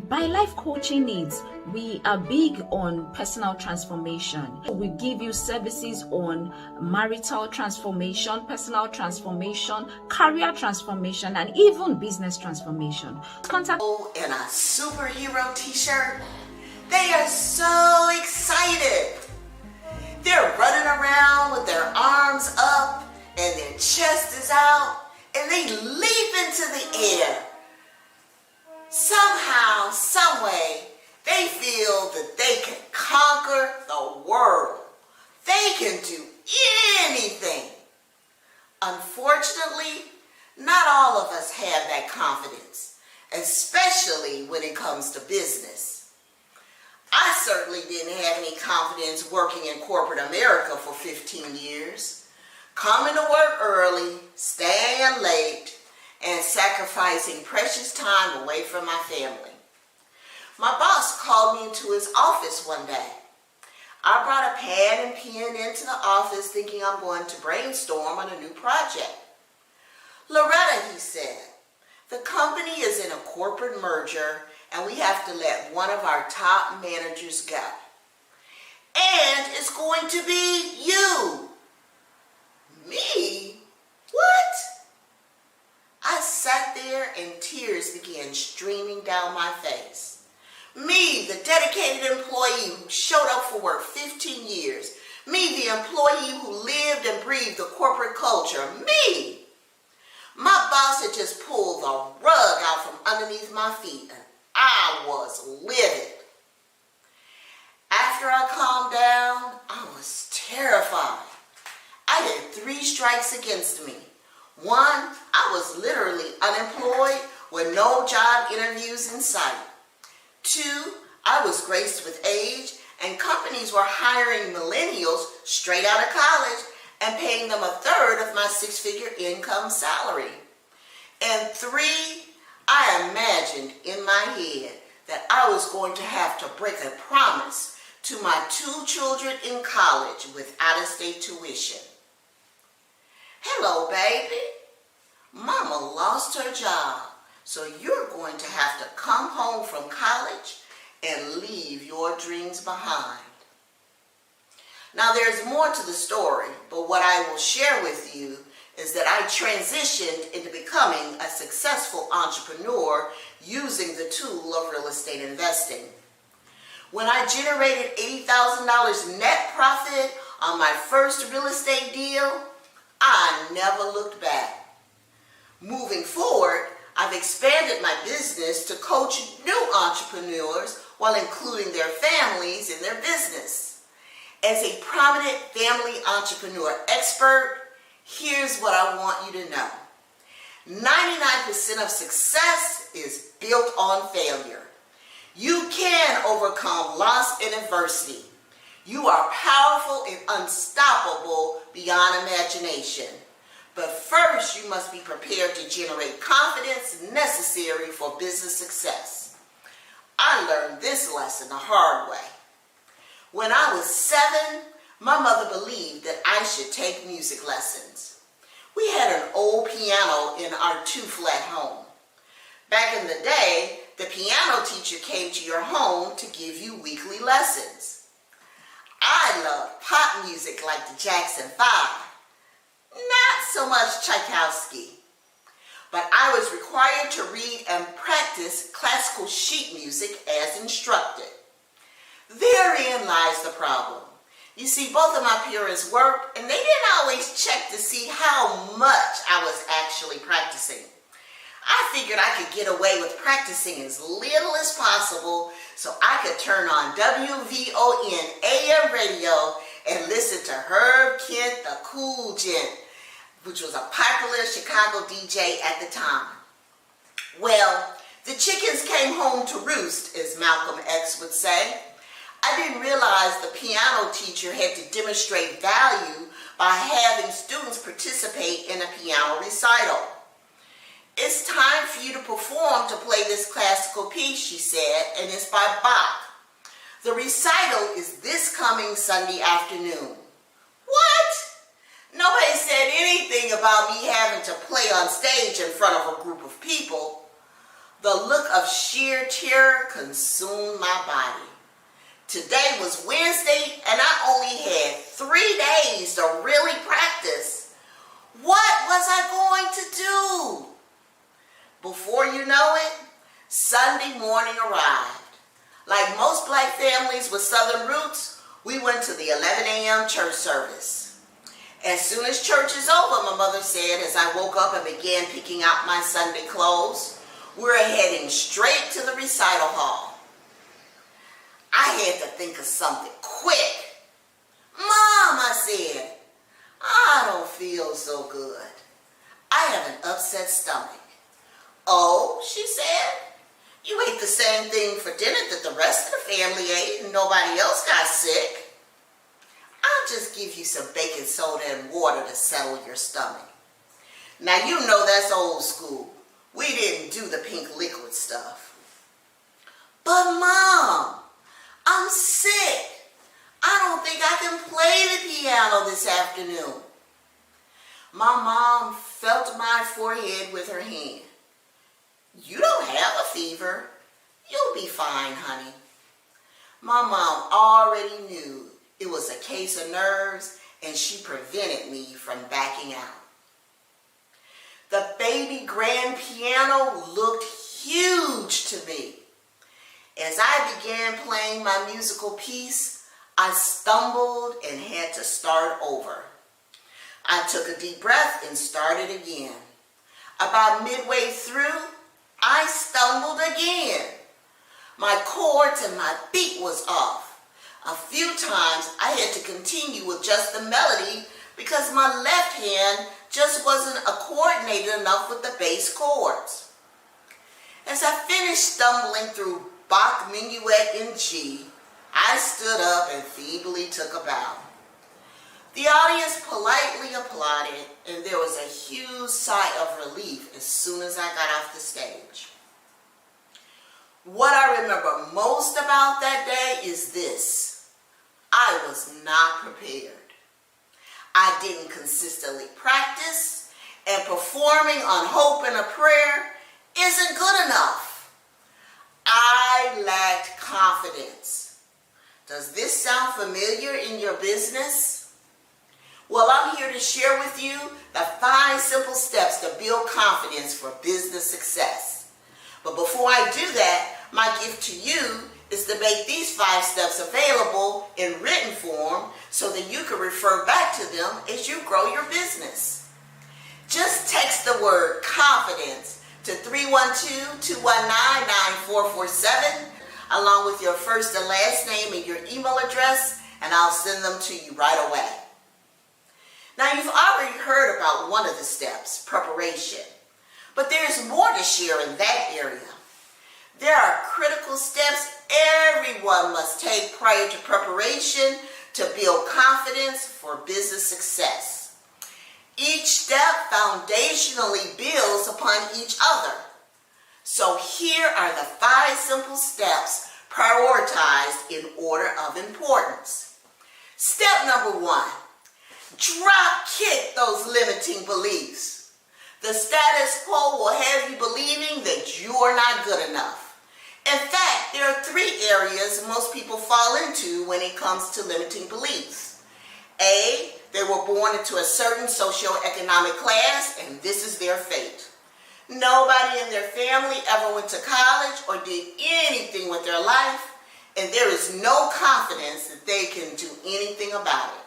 By life coaching needs, we are big on personal transformation. We give you services on marital transformation, personal transformation, career transformation, and even business transformation. Contact in a superhero t-shirt. They are so excited. They're running around with their arms up and their chest is out, and they leap into the air. Somehow, someway, they feel that they can conquer the world. They can do anything. Unfortunately, not all of us have that confidence, especially when it comes to business. I certainly didn't have any confidence working in corporate America for 15 years. Coming to work early, staying late, and sacrificing precious time away from my family. My boss called me into his office one day. I brought a pad and pen into the office thinking I'm going to brainstorm on a new project. Loretta, he said, the company is in a corporate merger and we have to let one of our top managers go. And it's going to be you. Me? What? I sat there and tears began streaming down my face. Me, the dedicated employee who showed up for work 15 years. Me, the employee who lived and breathed the corporate culture. Me! My boss had just pulled the rug out from underneath my feet and I was livid. After I calmed down, I was terrified. I had 3 strikes against me. 1, I was literally unemployed with no job interviews in sight. 2, I was graced with age and companies were hiring millennials straight out of college and paying them 1/3 of my 6-figure income salary. And 3, I imagined in my head that I was going to have to break a promise to my 2 children in college with out-of-state tuition. Hello, baby. Mama lost her job, so you're going to have to come home from college and leave your dreams behind. Now, there's more to the story, but what I will share with you is that I transitioned into becoming a successful entrepreneur using the tool of real estate investing. When I generated $80,000 net profit on my first real estate deal, I never looked back. Moving forward, I've expanded my business to coach new entrepreneurs while including their families in their business. As a prominent family entrepreneur expert, here's what I want you to know. 99% of success is built on failure. You can overcome loss and adversity. You are powerful and unstoppable beyond imagination. But first, you must be prepared to generate confidence necessary for business success. I learned this lesson the hard way. When I was 7, my mother believed that I should take music lessons. We had an old piano in our 2-flat home. Back in the day, the piano teacher came to your home to give you weekly lessons. I loved pop music like the Jackson 5. Not so much Tchaikovsky. But I was required to read and practice classical sheet music as instructed. Therein lies the problem. You see, both of my parents worked and they didn't always check to see how much I was actually practicing. I figured I could get away with practicing as little as possible so I could turn on WVON AM radio and listen to Herb Kent, the Cool Gent, which was a popular Chicago DJ at the time. Well, the chickens came home to roost, as Malcolm X would say. I didn't realize the piano teacher had to demonstrate value by having students participate in a piano recital. It's time for you to perform to play this classical piece, she said, and it's by Bach. The recital is this coming Sunday afternoon. What? Nobody said anything about me having to play on stage in front of a group of people. The look of sheer terror consumed my body. Today was Wednesday and I only had 3 days to really practice. What was I going to do? Before you know it, Sunday morning arrived. Like most black families with Southern roots, we went to the 11 a.m. church service. As soon as church is over, my mother said as I woke up and began picking out my Sunday clothes, we're heading straight to the recital hall. I had to think of something quick. Mom, I said, I don't feel so good. I have an upset stomach. Oh, she said, You ate the same thing for dinner that the rest of the family ate and nobody else got sick. I'll just give you some baking soda and water to settle your stomach. Now you know that's old school. We didn't do the pink liquid stuff. But Mom, I'm sick. I don't think I can play the piano this afternoon. My mom felt my forehead with her hand. You don't have a fever. You'll be fine, honey. My mom already knew it was a case of nerves, and she prevented me from backing out. The baby grand piano looked huge to me. As I began playing my musical piece, I stumbled and had to start over. I took a deep breath and started again. About midway through, I stumbled again. My chords and my beat was off. A few times I had to continue with just the melody because my left hand just wasn't coordinated enough with the bass chords. As I finished stumbling through Bach Minuet in G, I stood up and feebly took a bow. The audience politely applauded, and there was a huge sigh of relief as soon as I got off the stage. What I remember most about that day is this: I was not prepared. I didn't consistently practice, and performing on hope and a prayer isn't good enough. I lacked confidence. Does this sound familiar in your business? Well, I'm here to share with you the 5 simple steps to build confidence for business success. But before I do that, my gift to you is to make these 5 steps available in written form so that you can refer back to them as you grow your business. Just text the word confidence to 312-219-9447 along with your first and last name and your email address, and I'll send them to you right away. Now, you've already heard about one of the steps, preparation, but there's more to share in that area. There are critical steps everyone must take prior to preparation to build confidence for business success. Each step foundationally builds upon each other. So here are the 5 simple steps prioritized in order of importance. Step number 1, drop kick those limiting beliefs. The status quo will have you believing that you are not good enough. In fact, there are 3 areas most people fall into when it comes to limiting beliefs. A, they were born into a certain socioeconomic class, and this is their fate. Nobody in their family ever went to college or did anything with their life, and there is no confidence that they can do anything about it.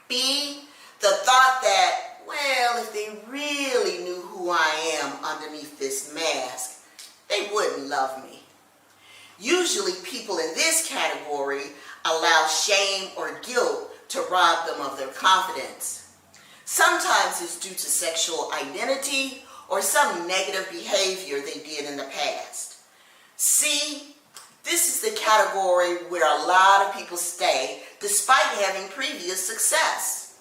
B, the thought that, well, if they really knew who I am underneath this mask, they wouldn't love me. Usually people in this category allow shame or guilt to rob them of their confidence. Sometimes it's due to sexual identity or some negative behavior they did in the past. C, this is the category where a lot of people stay despite having previous success.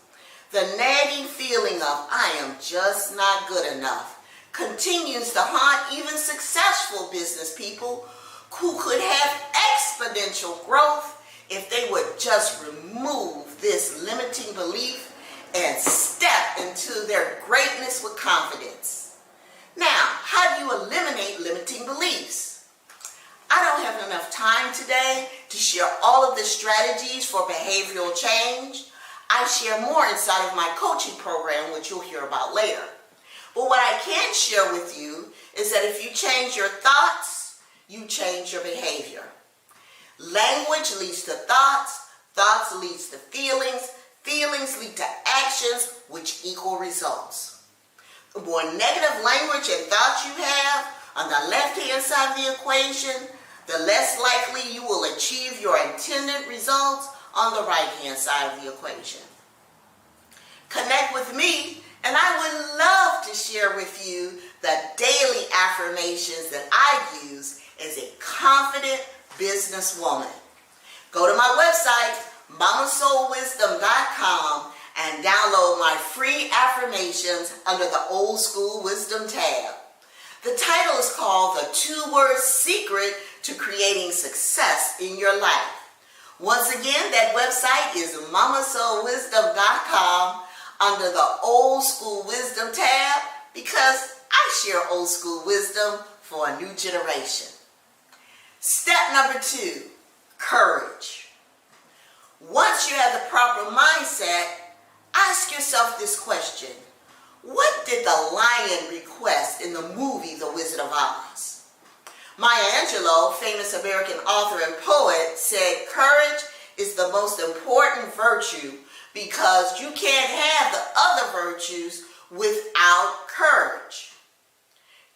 The nagging feeling of I am just not good enough continues to haunt even successful business people who could have exponential growth if they would just remove this limiting belief and step into their greatness with confidence. Now, how do you eliminate limiting beliefs? I don't have enough time today to share all of the strategies for behavioral change. I share more inside of my coaching program, which you'll hear about later. But what I can share with you is that if you change your thoughts, you change your behavior. Language leads to thoughts, thoughts leads to feelings, feelings lead to actions, which equal results. The more negative language and thoughts you have on the left-hand side of the equation, the less likely you will achieve your intended results on the right-hand side of the equation. Connect with me, and I would love to share with you the daily affirmations that I use as a confident businesswoman. Go to my website, mamasoulwisdom.com, and download my free affirmations under the Old School Wisdom tab. The title is called The 2-Word Secret to Creating Success in Your Life. Once again, that website is mamasoulwisdom.com under the Old School Wisdom tab, because I share old school wisdom for a new generation. Step number 2, courage. Once you have the proper mindset, ask yourself this question. What did the lion request in the movie The Wizard of Oz? Maya Angelou, famous American author and poet, said courage is the most important virtue because you can't have the other virtues without courage.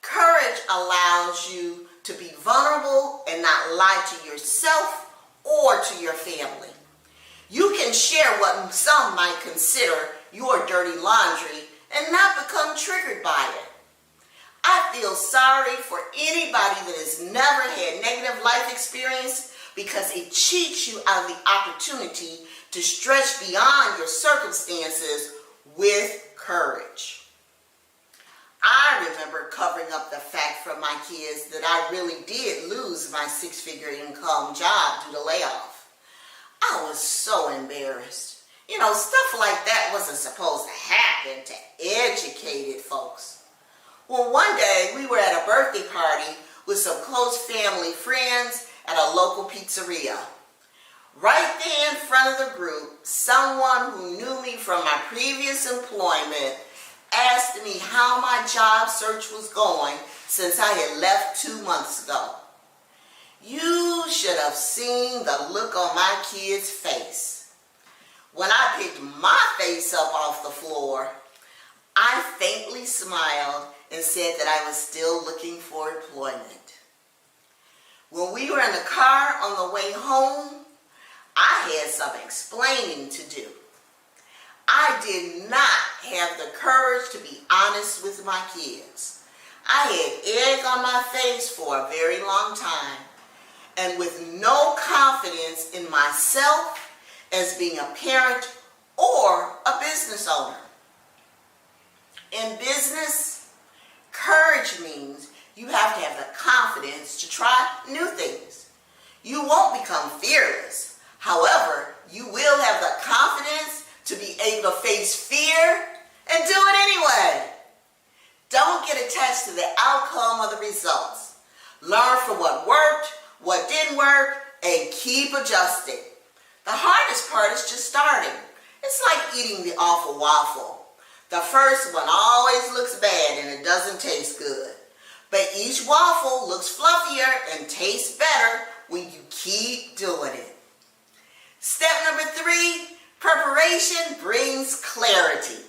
Courage allows you to be vulnerable and not lie to yourself or to your family. You can share what some might consider your dirty laundry and not become triggered by it. I feel sorry for anybody that has never had negative life experience because it cheats you out of the opportunity to stretch beyond your circumstances with courage. I remember covering up the fact from my kids that I really did lose my 6-figure income job due to layoff. I was so embarrassed. You know, stuff like that wasn't supposed to happen to educated folks. Well, one day we were at a birthday party with some close family friends at a local pizzeria. Right there in front of the group, someone who knew me from my previous employment asked me how my job search was going since I had left 2 months ago. You should have seen the look on my kid's face. When I picked my face up off the floor, I faintly smiled and said that I was still looking for employment. When we were in the car on the way home, I had some explaining to do. I did not have the courage to be honest with my kids. I had egg on my face for a very long time, and with no confidence in myself as being a parent or a business owner. In business, courage means you have to have the confidence to try new things. You won't become fearless. However, you will have the confidence to be able to face fear and do it anyway. Don't get attached to the outcome of the results. Learn from what worked, what didn't work, and keep adjusting. The hardest part is just starting. It's like eating the awful waffle. The first one always looks bad and it doesn't taste good. But each waffle looks fluffier and tastes better when you keep doing it. Step number 3, preparation brings clarity.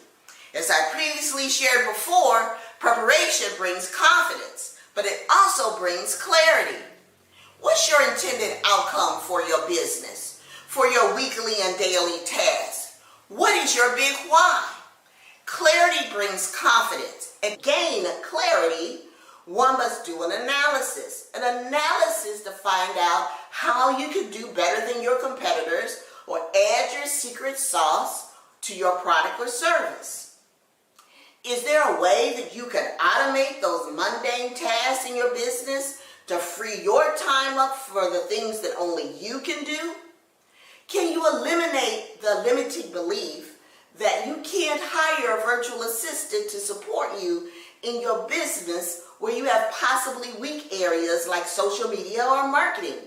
As I previously shared before, preparation brings confidence, but it also brings clarity. What's your intended outcome for your business, for your weekly and daily tasks? What is your big why? Clarity brings confidence. And gain clarity, one must do an analysis. An analysis to find out how you can do better than your competitors or add your secret sauce to your product or service. Is there a way that you can automate those mundane tasks in your business to free your time up for the things that only you can do? Can you eliminate the limiting belief that you can't hire a virtual assistant to support you in your business where you have possibly weak areas like social media or marketing?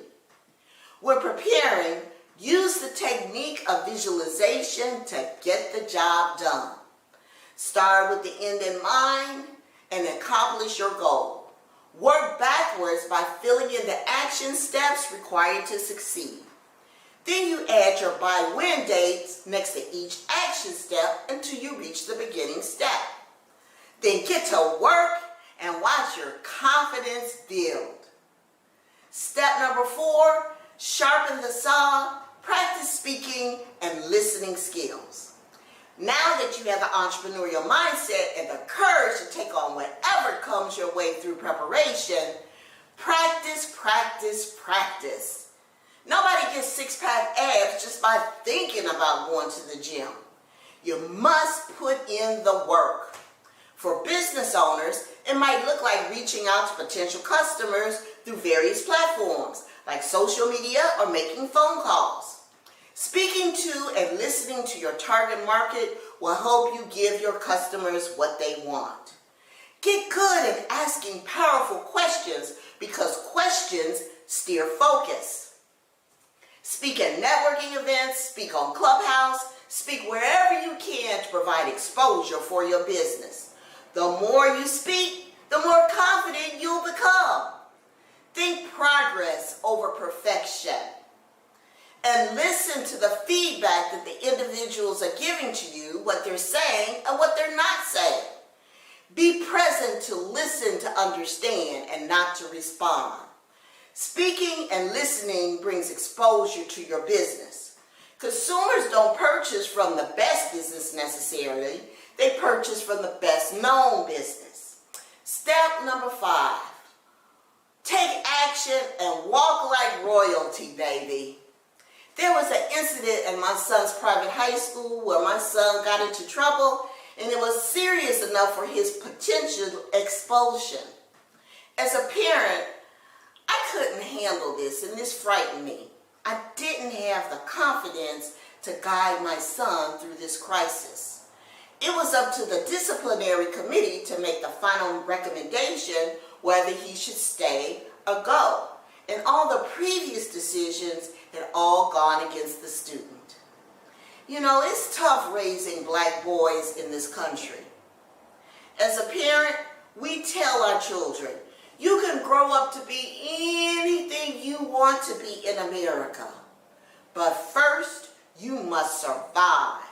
When preparing, use the technique of visualization to get the job done. Start with the end in mind and accomplish your goal. Work backwards by filling in the action steps required to succeed. Then you add your by-when dates next to each action step until you reach the beginning step. Then get to work and watch your confidence build. Step number 4, sharpen the saw, practice speaking and listening skills. Now that you have the entrepreneurial mindset and the courage to take on whatever comes your way through preparation, practice, practice, practice. Nobody gets six-pack abs just by thinking about going to the gym. You must put in the work. For business owners, it might look like reaching out to potential customers through various platforms like social media or making phone calls. Speaking to and listening to your target market will help you give your customers what they want. Get good at asking powerful questions because questions steer focus. Speak at networking events, speak on Clubhouse, speak wherever you can to provide exposure for your business. The more you speak, the more confident you'll become. Think progress over perfection. And listen to the feedback that the individuals are giving to you, what they're saying and what they're not saying. Be present to listen to understand and not to respond. Speaking and listening brings exposure to your business. Consumers don't purchase from the best business necessarily. They purchase from the best known business. Step number 5. Take action and walk like royalty, baby. There was an incident in my son's private high school where my son got into trouble, and it was serious enough for his potential expulsion. As a parent, I couldn't handle this, and this frightened me. I didn't have the confidence to guide my son through this crisis. It was up to the disciplinary committee to make the final recommendation whether he should stay or go. And all the previous decisions had all gone against the student. You know, it's tough raising black boys in this country. As a parent, we tell our children, you can grow up to be anything you want to be in America. But first, you must survive.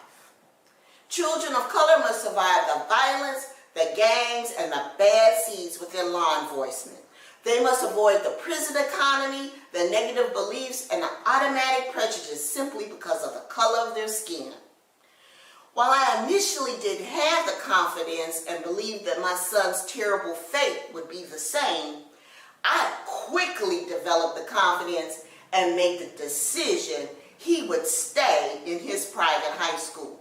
Children of color must survive the violence, the gangs, and the bad seeds within law enforcement. They must avoid the prison economy, the negative beliefs, and the automatic prejudice simply because of the color of their skin. While I initially didn't have the confidence and believed that my son's terrible fate would be the same, I quickly developed the confidence and made the decision he would stay in his private high school.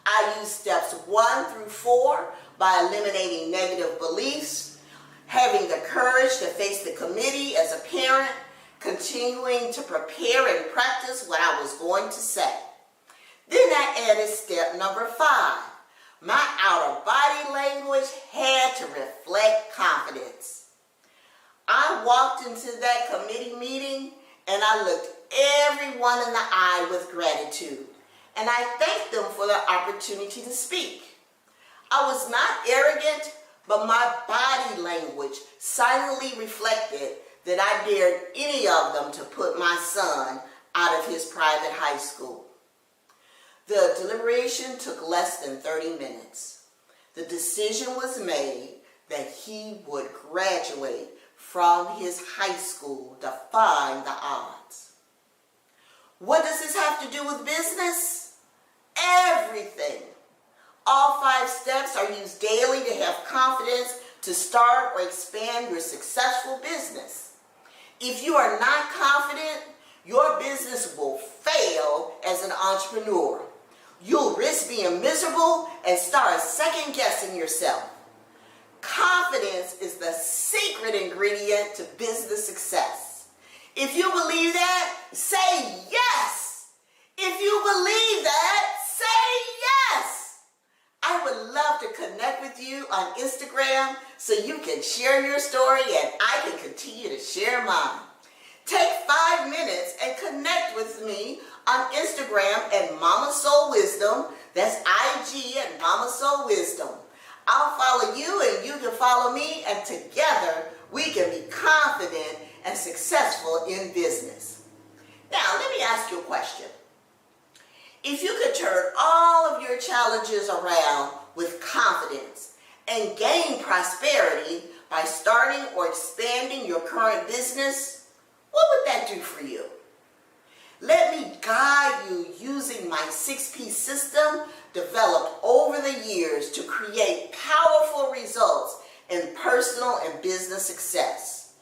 I used steps 1 through 4 by eliminating negative beliefs, having the courage to face the committee as a parent, continuing to prepare and practice what I was going to say. Then I added step number 5. My outer body language had to reflect confidence. I walked into that committee meeting and I looked everyone in the eye with gratitude. And I thanked them for the opportunity to speak. I was not arrogant, but my body language silently reflected that I dared any of them to put my son out of his private high school. The deliberation took less than 30 minutes. The decision was made that he would graduate from his high school, defying the odds. What does this have to do with business? Everything. All 5 steps are used daily to have confidence to start or expand your successful business. If you are not confident, your business will fail as an entrepreneur. You'll risk being miserable and start second-guessing yourself. Confidence is the secret ingredient to business success. If you believe that, say yes. If you believe that, say yes. I would love to connect with you on Instagram so you can share your story and I can continue to share mine. Take 5 minutes and connect with me on Instagram at Mama Soul Wisdom. That's IG at Mama Soul Wisdom. I'll follow you and you can follow me, and together we can be confident and successful in business. Now, let me ask you a question. If you could turn all of your challenges around with confidence and gain prosperity by starting or expanding your current business, what would that do for you? Let me guide you using my 6P system developed over the years to create powerful results in personal and business success.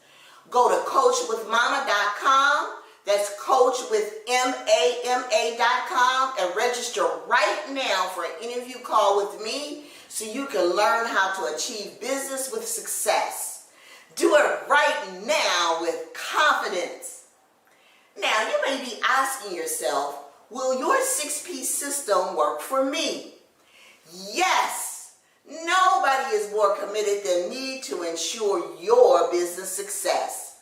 Go to coachwithmama.com, that's coachwithmama.com, and register right now for an interview call with me so you can learn how to achieve business with success. Do it right now with confidence. Now, you may be asking yourself, will your 6P system work for me? Yes. Nobody is more committed than me to ensure your business success.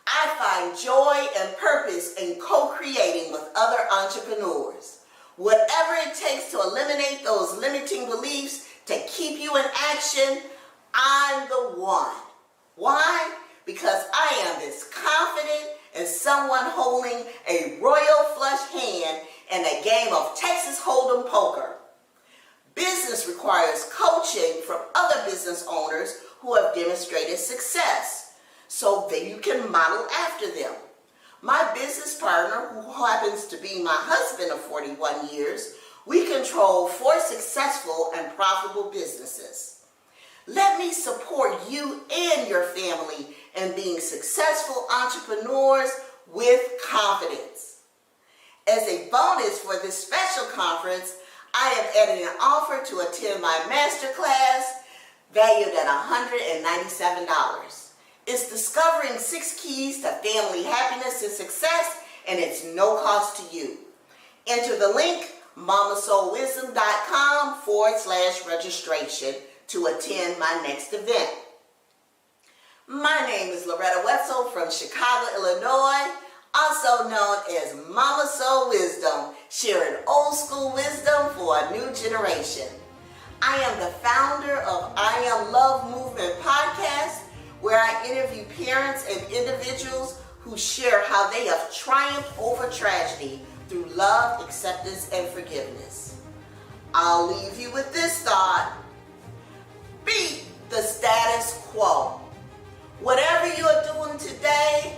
I find joy and purpose in co-creating with other entrepreneurs. Whatever it takes to eliminate those limiting beliefs to keep you in action, I'm the one. Why? Because I am this confident and someone holding a royal flush hand in a game of Texas Hold'em poker. Business requires coaching from other business owners who have demonstrated success, so that you can model after them. My business partner, who happens to be my husband of 41 years, we control 4 successful and profitable businesses. Let me support you and your family in being successful entrepreneurs with confidence. As a bonus for this special conference, I am adding an offer to attend my masterclass valued at $197. It's discovering 6 keys to family happiness and success, and it's no cost to you. Enter the link mamasoulwisdom.com/registration to attend my next event. My name is Loretta Wessel from Chicago, Illinois, also known as Mama Soul Wisdom, sharing old school wisdom for a new generation. I am the founder of I Am Love Movement podcast, where I interview parents and individuals who share how they have triumphed over tragedy through love, acceptance, and forgiveness. I'll leave you with this thought. Beat the status quo. Whatever you're doing today,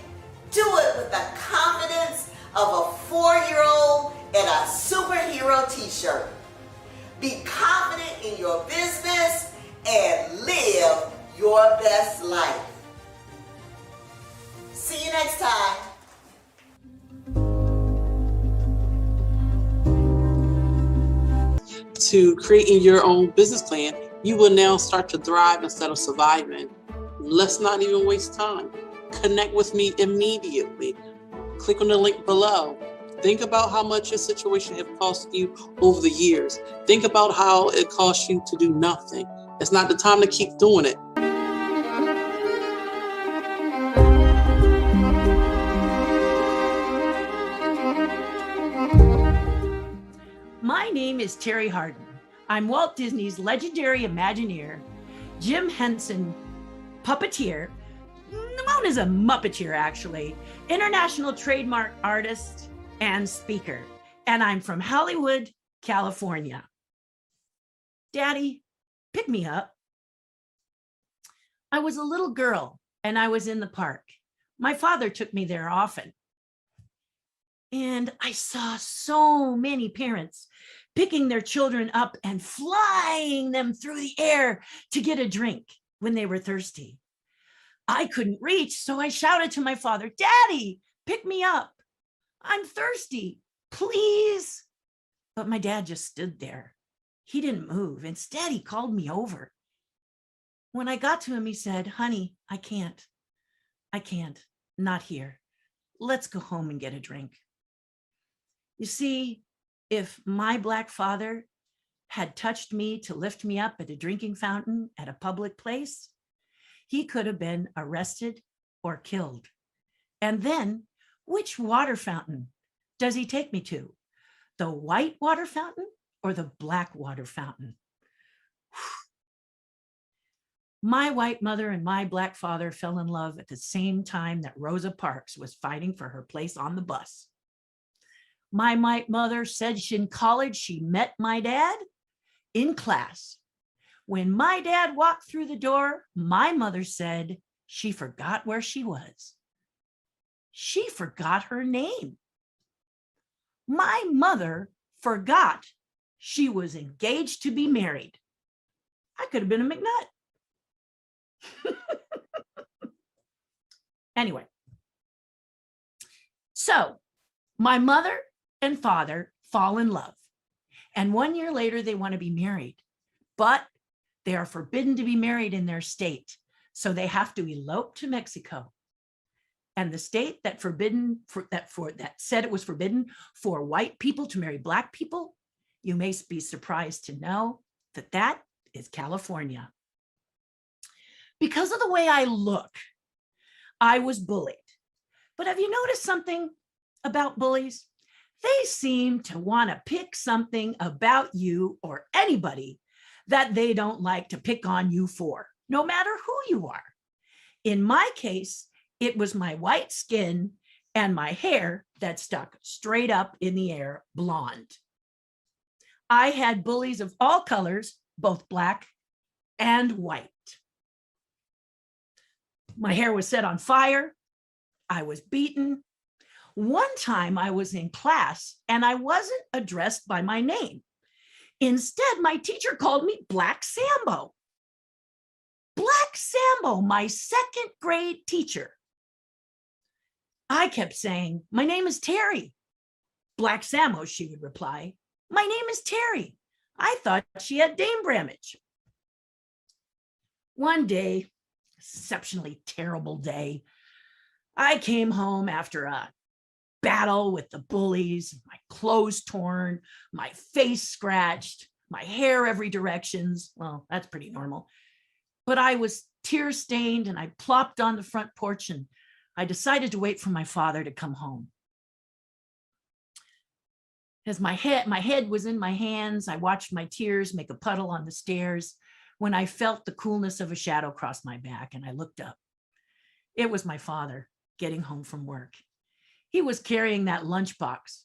do it with the confidence of a 4-year-old in a superhero t-shirt. Be confident in your business and live your best life. See you next time. To creating your own business plan, you will now start to thrive instead of surviving. Let's not even waste time. Connect with me immediately. Click on the link below. Think about how much your situation has cost you over the years. Think about how it cost you to do nothing. It's not the time to keep doing it. My name is Terry Harden. I'm Walt Disney's legendary Imagineer, Jim Henson puppeteer, known as a Muppeteer actually, international trademark artist and speaker. And I'm from Hollywood, California. Daddy, pick me up. I was a little girl and I was in the park. My father took me there often. And I saw so many parents picking their children up and flying them through the air to get a drink when they were thirsty. I couldn't reach, so I shouted to my father, "Daddy, pick me up. I'm thirsty, please." But my dad just stood there. He didn't move. Instead, he called me over. When I got to him, he said, "Honey, I can't, not here. Let's go home and get a drink." You see, if my Black father had touched me to lift me up at a drinking fountain at a public place, he could have been arrested or killed. And then, which water fountain does he take me to? The white water fountain or the black water fountain? My white mother and my Black father fell in love at the same time that Rosa Parks was fighting for her place on the bus. My white mother said in college she met my dad in class. When my dad walked through the door, my mother said she forgot where she was. She forgot her name. My mother forgot she was engaged to be married. I could have been a McNutt. Anyway, so my mother and father fall in love. And 1 year later, they want to be married, but they are forbidden to be married in their state. So they have to elope to Mexico. And the state that said it was forbidden for white people to marry Black people, you may be surprised to know that that is California. Because of the way I look, I was bullied. But have you noticed something about bullies? They seem to want to pick something about you or anybody that they don't like to pick on you for, no matter who you are. In my case, it was my white skin and my hair that stuck straight up in the air, blonde. I had bullies of all colors, both Black and white. My hair was set on fire. I was beaten. One time I was in class and I wasn't addressed by my name. Instead, my teacher called me Black Sambo. Black Sambo, my second grade teacher. I kept saying, my name is Terry. Black Sambo, she would reply, my name is Terry. I thought she had Dame Bramage. One day, exceptionally terrible day, I came home after a battle with the bullies, my clothes torn, my face scratched, my hair every directions. Well, that's pretty normal. But I was tear-stained and I plopped on the front porch and I decided to wait for my father to come home. As my head was in my hands, I watched my tears make a puddle on the stairs when I felt the coolness of a shadow cross my back and I looked up. It was my father getting home from work. He was carrying that lunchbox.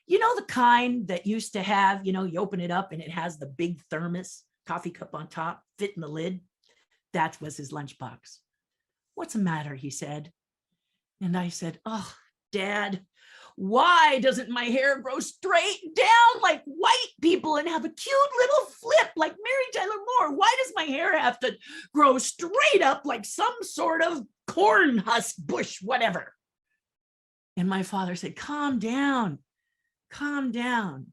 You know, the kind that used to have, you open it up and it has the big thermos, coffee cup on top, fit in the lid. That was his lunchbox. What's the matter? He said. And I said, oh, Dad, why doesn't my hair grow straight down like white people and have a cute little flip like Mary Tyler Moore? Why does my hair have to grow straight up like some sort of corn husk bush, whatever? And my father said, calm down, calm down.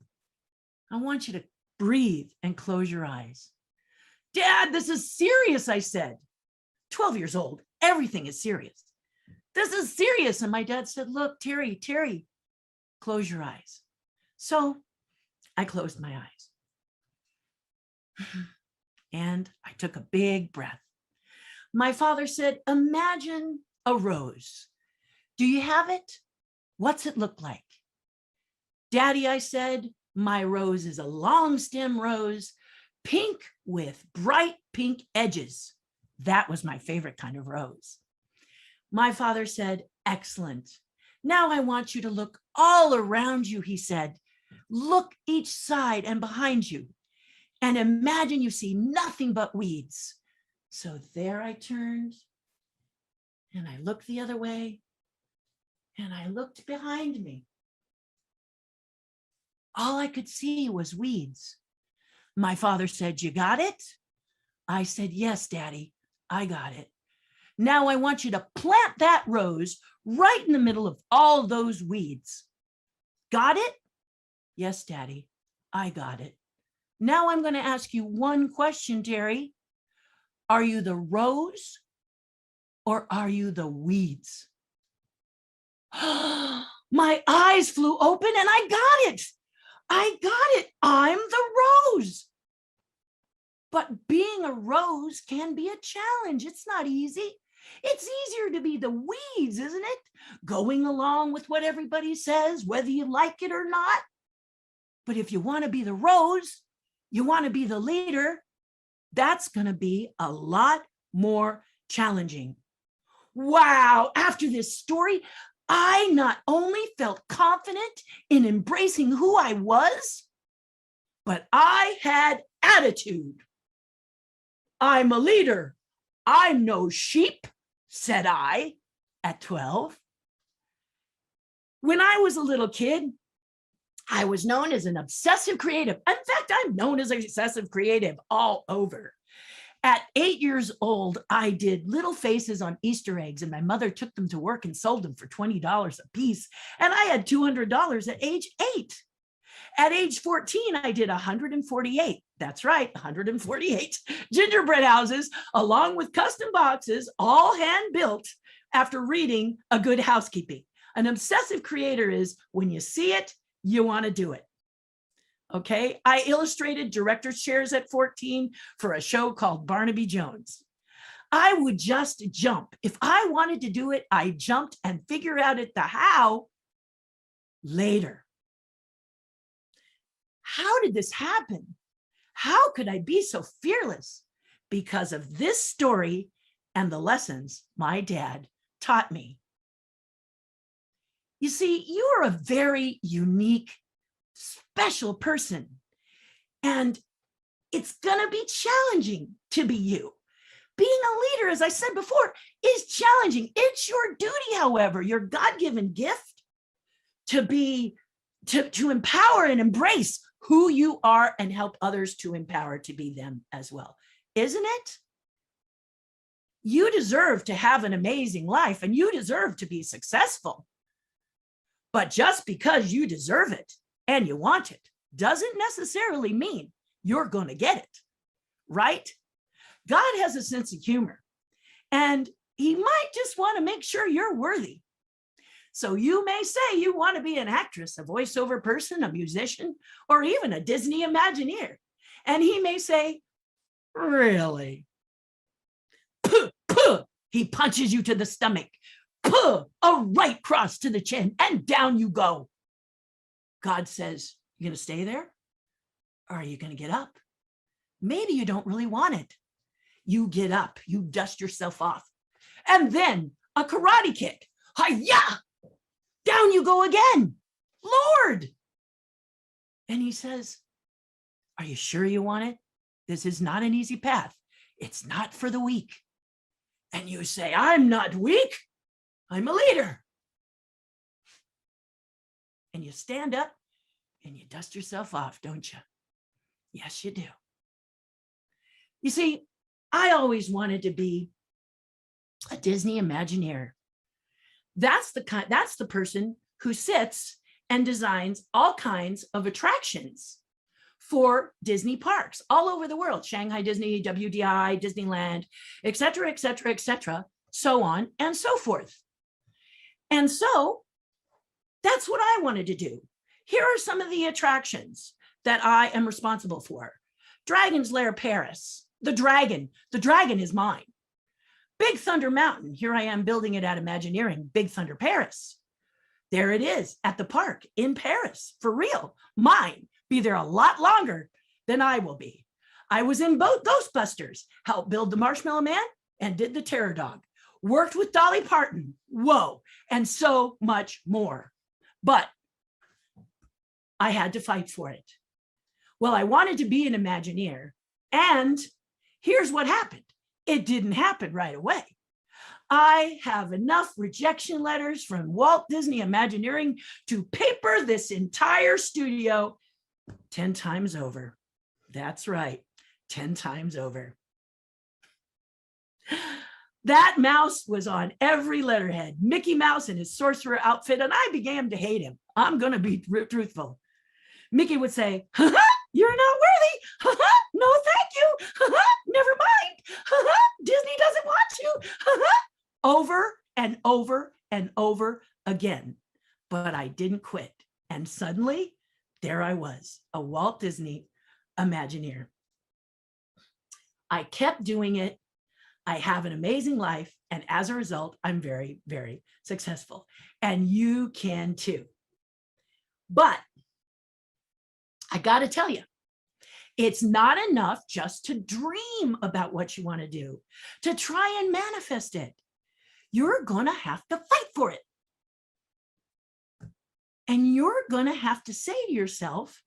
I want you to breathe and close your eyes. Dad, this is serious, I said. 12 years old, everything is serious. This is serious. And my dad said, look, Terry, close your eyes. So I closed my eyes. And I took a big breath. My father said, imagine a rose. Do you have it? What's it look like? Daddy, I said, my rose is a long stem rose, pink with bright pink edges. That was my favorite kind of rose. My father said, excellent. Now I want you to look all around you, he said. Look each side and behind you and imagine you see nothing but weeds. So there I turned and I looked the other way and I looked behind me. All I could see was weeds. My father said, you got it? I said, yes, Daddy, I got it. Now I want you to plant that rose right in the middle of all those weeds. Got it? Yes, Daddy, I got it. Now I'm going to ask you one question, Terry. Are you the rose or are you the weeds? My eyes flew open and I got it. I got it. I'm the rose. But being a rose can be a challenge. It's not easy. It's easier to be the weeds, isn't it? Going along with what everybody says, whether you like it or not. But if you want to be the rose, you want to be the leader, that's going to be a lot more challenging. Wow. After this story, I not only felt confident in embracing who I was, but I had attitude. I'm a leader. I'm no sheep, said I at 12. When I was a little kid, I was known as an obsessive creative. In fact, I'm known as an obsessive creative all over. At 8 years old, I did little faces on Easter eggs, and my mother took them to work and sold them for $20 a piece. And I had $200 at age 8. At age 14, I did 148. That's right, 148 gingerbread houses, along with custom boxes, all hand built after reading A Good Housekeeping. An obsessive creator is when you see it, you want to do it. Okay, I illustrated director's chairs at 14 for a show called Barnaby Jones. I would just jump. If I wanted to do it, I jumped and figured out the how later. How did this happen? How could I be so fearless? Because of this story and the lessons my dad taught me. You see, you are a very unique, special person, and it's going to be challenging to be you. Being a leader, as I said before, is challenging. It's your duty, however, your God-given gift to empower and embrace who you are and help others to empower to be them as well. Isn't it? You deserve to have an amazing life, and you deserve to be successful. But just because you deserve it and you want it doesn't necessarily mean you're going to get it, right? God has a sense of humor, and he might just want to make sure you're worthy. So you may say you want to be an actress, a voiceover person, a musician, or even a Disney Imagineer. And he may say, really? Puh, puh. He punches you to the stomach. Puh, a right cross to the chin, and down you go. God says, you going to stay there? Or are you going to get up? Maybe you don't really want it. You get up, you dust yourself off. And then a karate kick. Hi-ya! Down you go again. Lord! And he says, are you sure you want it? This is not an easy path. It's not for the weak. And you say, I'm not weak. I'm a leader. And you stand up and you dust yourself off, don't you? Yes, you do. You see, I always wanted to be a Disney Imagineer. That's the person who sits and designs all kinds of attractions for Disney parks all over the world, Shanghai Disney, WDI, Disneyland, et cetera, so on and so forth. And so that's what I wanted to do. Here are some of the attractions that I am responsible for. Dragon's Lair Paris, the dragon is mine. Big Thunder Mountain, here I am building it at Imagineering, Big Thunder Paris. There it is at the park in Paris, for real, mine. Be there a lot longer than I will be. I was in both Ghostbusters, helped build the Marshmallow Man and did the Terror Dog. Worked with Dolly Parton, whoa, and so much more. But I had to fight for it. Well, I wanted to be an Imagineer, and here's what happened. It didn't happen right away. I have enough rejection letters from Walt Disney Imagineering to paper this entire studio 10 times over. That's right, 10 times over. That mouse was on every letterhead, Mickey Mouse in his sorcerer outfit, and I began to hate him. I'm going to be truthful. Mickey would say, you're not worthy. No, thank you. Never mind. Disney doesn't want you. Over and over and over again. But I didn't quit. And suddenly, there I was, a Walt Disney Imagineer. I kept doing it. I have an amazing life. And as a result, I'm very, very successful. And you can too. But I got to tell you, it's not enough just to dream about what you want to do, to try and manifest it. You're going to have to fight for it. And you're going to have to say to yourself,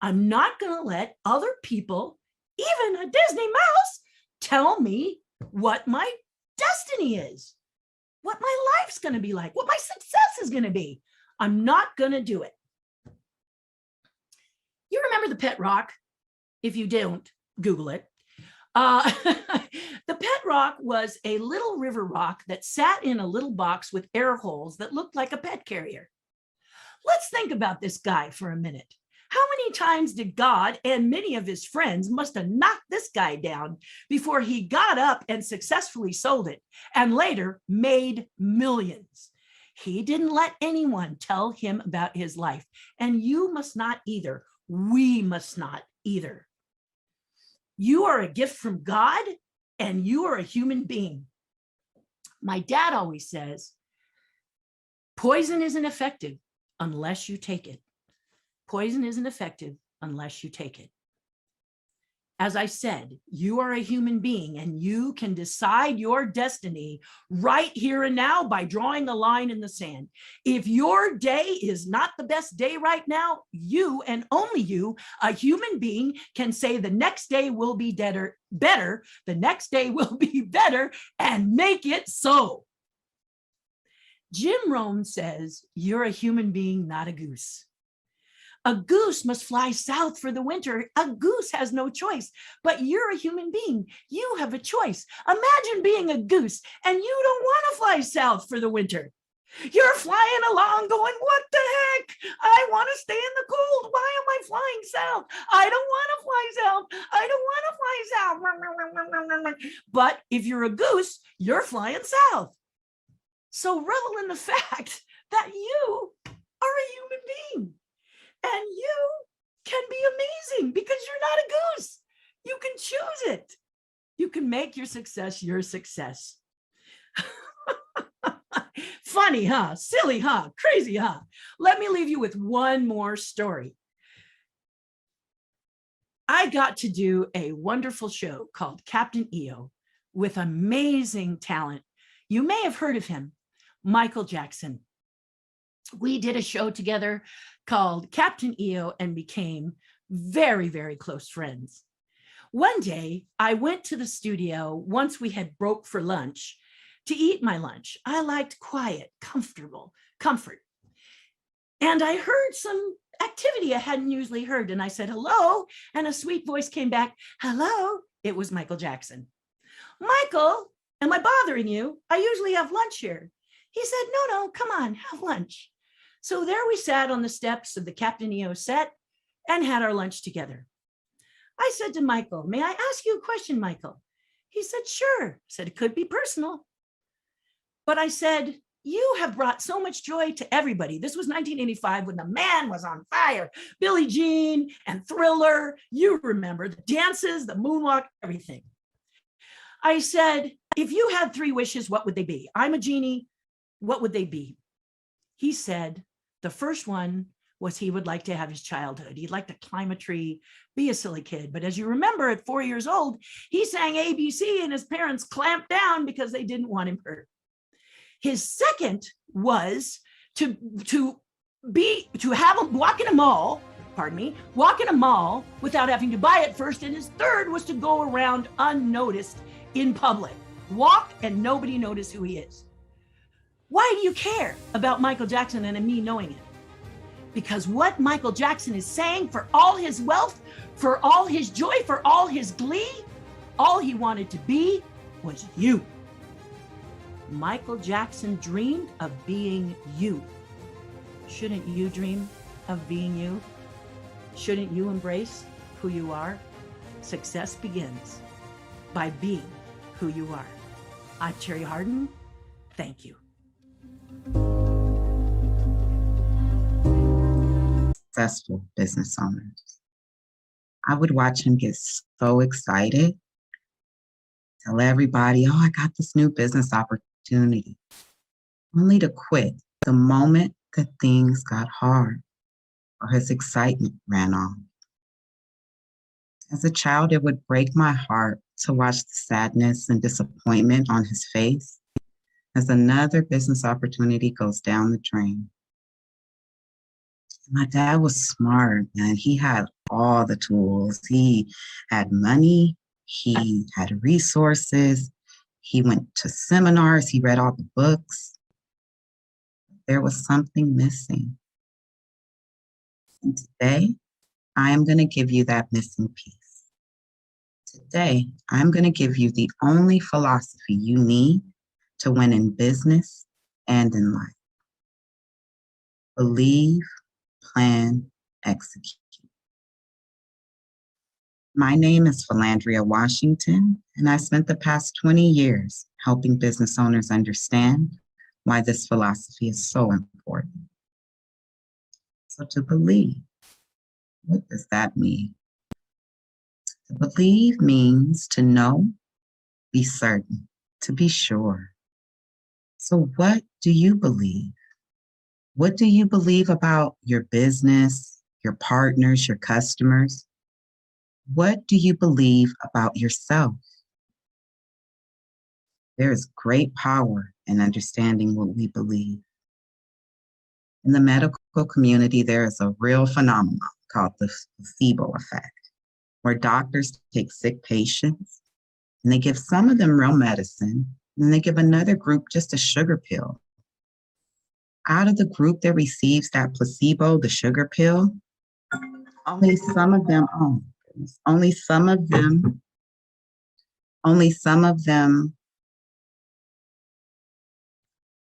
I'm not going to let other people, even a Disney mouse, tell me what my destiny is, what my life's going to be like, what my success is going to be. I'm not going to do it. You remember the pet rock? If you don't, Google it. The pet rock was a little river rock that sat in a little box with air holes that looked like a pet carrier. Let's think about this guy for a minute. How many times did God and many of his friends must have knocked this guy down before he got up and successfully sold it and later made millions? He didn't let anyone tell him about his life, and you must not either. We must not either. You are a gift from God, and you are a human being. My dad always says, poison isn't effective unless you take it. Poison isn't effective unless you take it. As I said, you are a human being and you can decide your destiny right here and now by drawing a line in the sand. If your day is not the best day right now, you and only you, a human being, can say the next day will be better, the next day will be better, and make it so. Jim Rohn says, you're a human being, not a goose. A goose must fly south for the winter. A goose has no choice, but you're a human being. You have a choice. Imagine being a goose and you don't want to fly south for the winter. You're flying along going, what the heck? I want to stay in the cold. Why am I flying south? I don't want to fly south. I don't want to fly south. But if you're a goose, you're flying south. So revel in the fact that you are a human being. And you can be amazing because you're not a goose. You can choose it. You can make your success your success. Funny, huh? Silly, huh? Crazy, huh? Let me leave you with one more story. I got to do a wonderful show called Captain EO with amazing talent. You may have heard of him, Michael Jackson. We did a show together called Captain EO and became very, very close friends. One day I went to the studio once we had broke for lunch to eat my lunch. I liked quiet, comfort. And I heard some activity I hadn't usually heard. And I said, hello. And a sweet voice came back, hello. It was Michael Jackson. Michael, am I bothering you? I usually have lunch here. He said, no, come on, have lunch. So there we sat on the steps of the Captain EO set and had our lunch together. I said to Michael, may I ask you a question, Michael? He said, sure. I said, it could be personal. But I said, you have brought so much joy to everybody. This was 1985 when the man was on fire. Billie Jean and Thriller, you remember the dances, the moonwalk, everything. I said, if you had 3 wishes, what would they be? I'm a genie. What would they be? He said, the first one was he would like to have his childhood. He'd like to climb a tree, be a silly kid. But as you remember, at 4 years old, he sang ABC and his parents clamped down because they didn't want him hurt. His second was to have him walk in a mall, walk in a mall without having to buy it first. And his third was to go around unnoticed in public, walk and nobody notice who he is. Why do you care about Michael Jackson and me knowing it? Because what Michael Jackson is saying, for all his wealth, for all his joy, for all his glee, all he wanted to be was you. Michael Jackson dreamed of being you. Shouldn't you dream of being you? Shouldn't you embrace who you are? Success begins by being who you are. I'm Terry Harden. Thank you. Successful business owners. I would watch him get so excited, tell everybody, oh, I got this new business opportunity, only to quit the moment that things got hard or his excitement ran off. As a child, it would break my heart to watch the sadness and disappointment on his face as another business opportunity goes down the drain. My dad was smart, man. He had all the tools. He had money. He had resources. He went to seminars. He read all the books. There was something missing. And today, I am going to give you that missing piece. Today, I'm going to give you the only philosophy you need to win in business and in life. Believe, plan, execute. My name is Philandria Washington, and I spent the past 20 years helping business owners understand why this philosophy is so important. So to believe, what does that mean? To believe means to know, be certain, to be sure. So what do you believe? What do you believe about your business, your partners, your customers? What do you believe about yourself? There is great power in understanding what we believe. In the medical community, there is a real phenomenon called the placebo effect, where doctors take sick patients and they give some of them real medicine, and then they give another group just a sugar pill. Out of the group that receives that placebo, the sugar pill, only some of them,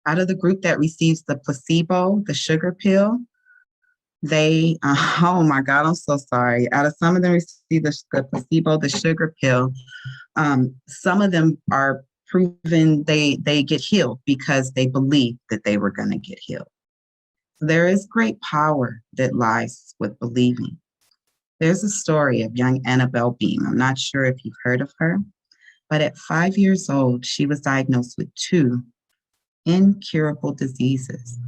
out of the group that receives the placebo, the sugar pill, they, oh my God, I'm so sorry. Out of some of them receive the placebo, the sugar pill, some of them are proven they get healed because they believed that they were going to get healed. So there is great power that lies with believing. There's a story of young Annabelle Beam. I'm not sure if you've heard of her, but at 5 years old, she was diagnosed with 2 incurable diseases.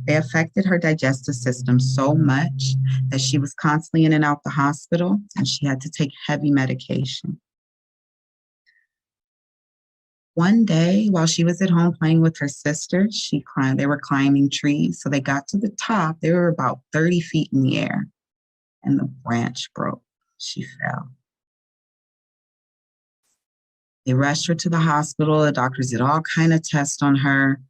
They affected her digestive system so much that she was constantly in and out the hospital, and she had to take heavy medication. One day, while she was at home playing with her sister, they were climbing trees. So they got to the top. They were about 30 feet in the air, and the branch broke. She fell. They rushed her to the hospital. The doctors did all kinds of tests on her.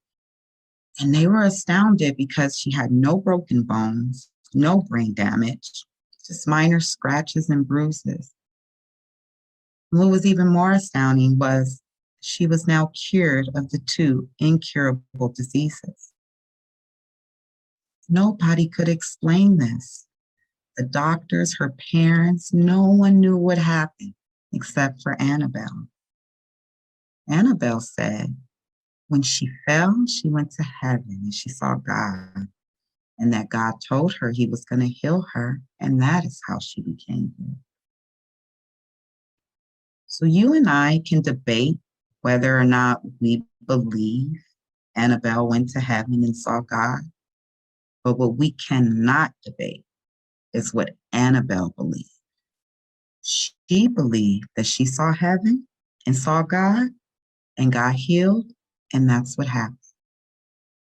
And they were astounded because she had no broken bones, no brain damage, just minor scratches and bruises. And what was even more astounding was she was now cured of the 2 incurable diseases. Nobody could explain this. The doctors, her parents, no one knew what happened except for Annabelle. Annabelle said, when she fell, she went to heaven and she saw God, and that God told her he was going to heal her, and that is how she became healed. So you and I can debate whether or not we believe Annabelle went to heaven and saw God, but what we cannot debate is what Annabelle believed. She believed that she saw heaven and saw God and got healed, and that's what happened.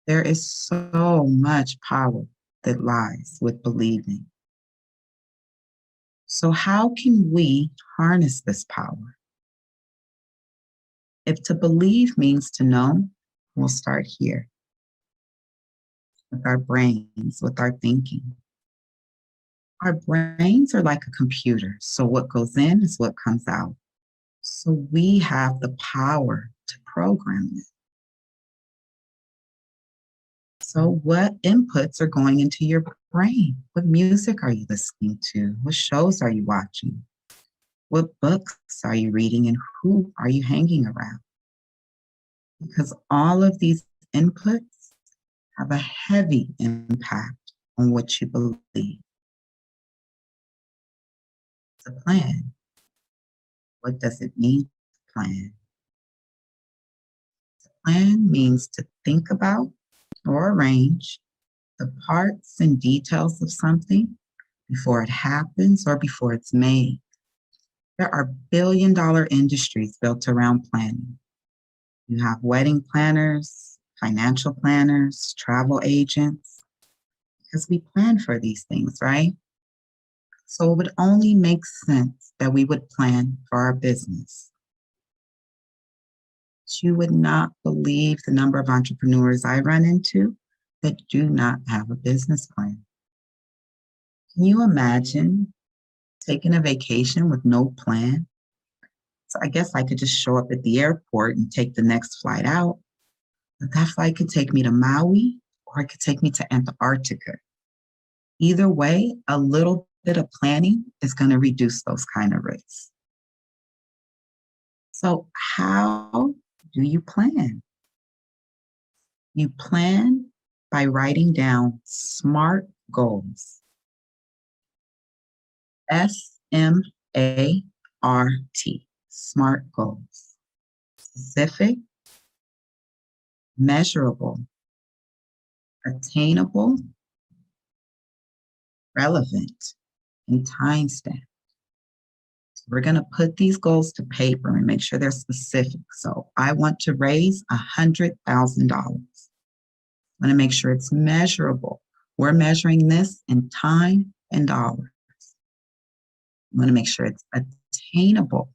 There is so much power that lies with believing. So how can we harness this power? If to believe means to know, we'll start here with our brains, with our thinking. Our brains are like a computer, so what goes in is what comes out. So we have the power to program it. So what inputs are going into your brain? What music are you listening to? What shows are you watching? What books are you reading, and who are you hanging around? Because all of these inputs have a heavy impact on what you believe. To plan. What does it mean to plan? To plan means to think about or arrange the parts and details of something before it happens or before it's made. There are billion-dollar industries built around planning. You have wedding planners, financial planners, travel agents, because we plan for these things, right? So it would only make sense that we would plan for our business. You would not believe the number of entrepreneurs I run into that do not have a business plan. Can you imagine taking a vacation with no plan. So I guess I could just show up at the airport and take the next flight out. But that flight could take me to Maui or it could take me to Antarctica. Either way, a little bit of planning is going to reduce those kind of risks. So how do you plan? You plan by writing down SMART goals. SMART, SMART goals. Specific, measurable, attainable, relevant, and time-stamped. So we're going to put these goals to paper and make sure they're specific. So I want to raise $100,000. I want to make sure it's measurable. We're measuring this in time and dollars. I want to make sure it's attainable.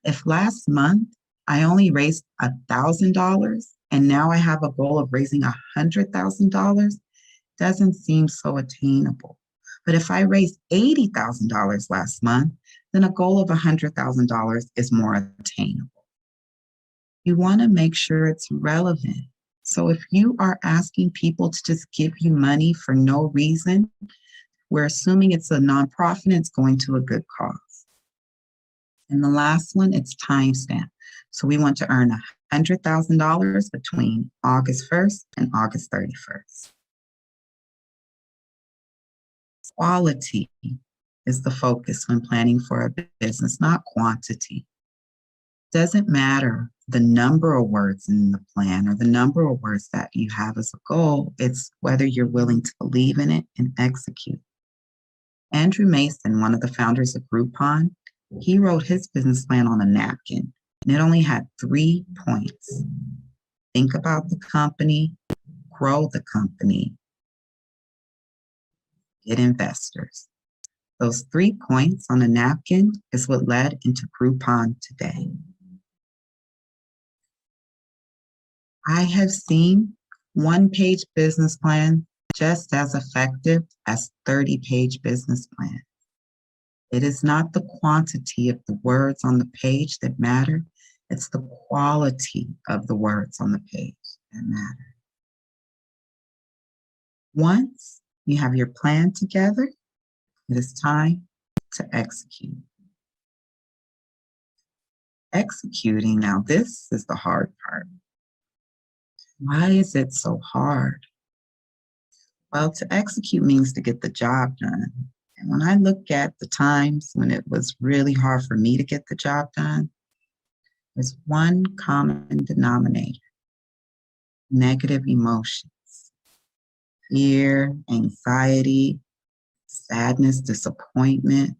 If last month I only raised $1,000 and now I have a goal of raising $100,000, doesn't seem so attainable. But if I raised $80,000 last month, then a goal of $100,000 is more attainable. You want to make sure it's relevant. So if you are asking people to just give you money for no reason, we're assuming it's a nonprofit and it's going to a good cause. And the last one, it's timestamp. So we want to earn $100,000 between August 1st and August 31st. Quality is the focus when planning for a business, not quantity. Doesn't matter the number of words in the plan or the number of words that you have as a goal, it's whether you're willing to believe in it and execute. Andrew Mason, one of the founders of Groupon, he wrote his business plan on a napkin, and it only had 3 points. Think about the company, grow the company, get investors. Those 3 points on a napkin is what led into Groupon today. I have seen one-page business plan just as effective as 30-page business plan. It is not the quantity of the words on the page that matter, it's the quality of the words on the page that matter. Once you have your plan together, it is time to execute. Executing, now this is the hard part. Why is it so hard? Well, to execute means to get the job done. And when I look at the times when it was really hard for me to get the job done, there's one common denominator: negative emotions. Fear, anxiety, sadness, disappointment.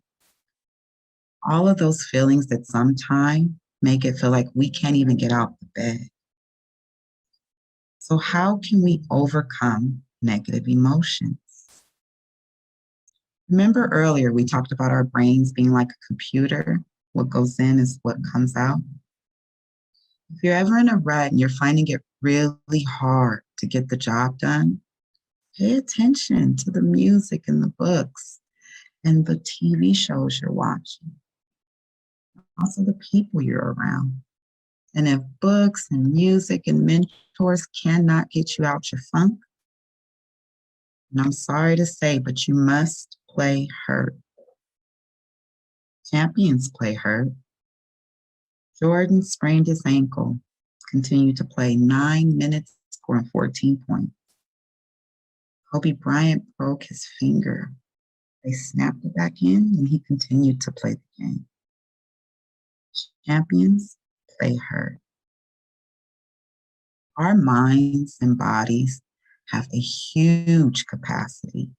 All of those feelings that sometimes make it feel like we can't even get out of bed. So how can we overcome negative emotions? Remember earlier we talked about our brains being like a computer. What goes in is what comes out. If you're ever in a rut and you're finding it really hard to get the job done, pay attention to the music and the books and the TV shows you're watching. Also the people you're around. And if books and music and mentors cannot get you out your funk, and I'm sorry to say, but you must play hurt. Champions play hurt. Jordan sprained his ankle, continued to play 9 minutes, scoring 14 points. Kobe Bryant broke his finger. They snapped it back in and he continued to play the game. Champions play hurt. Our minds and bodies have a huge capacity.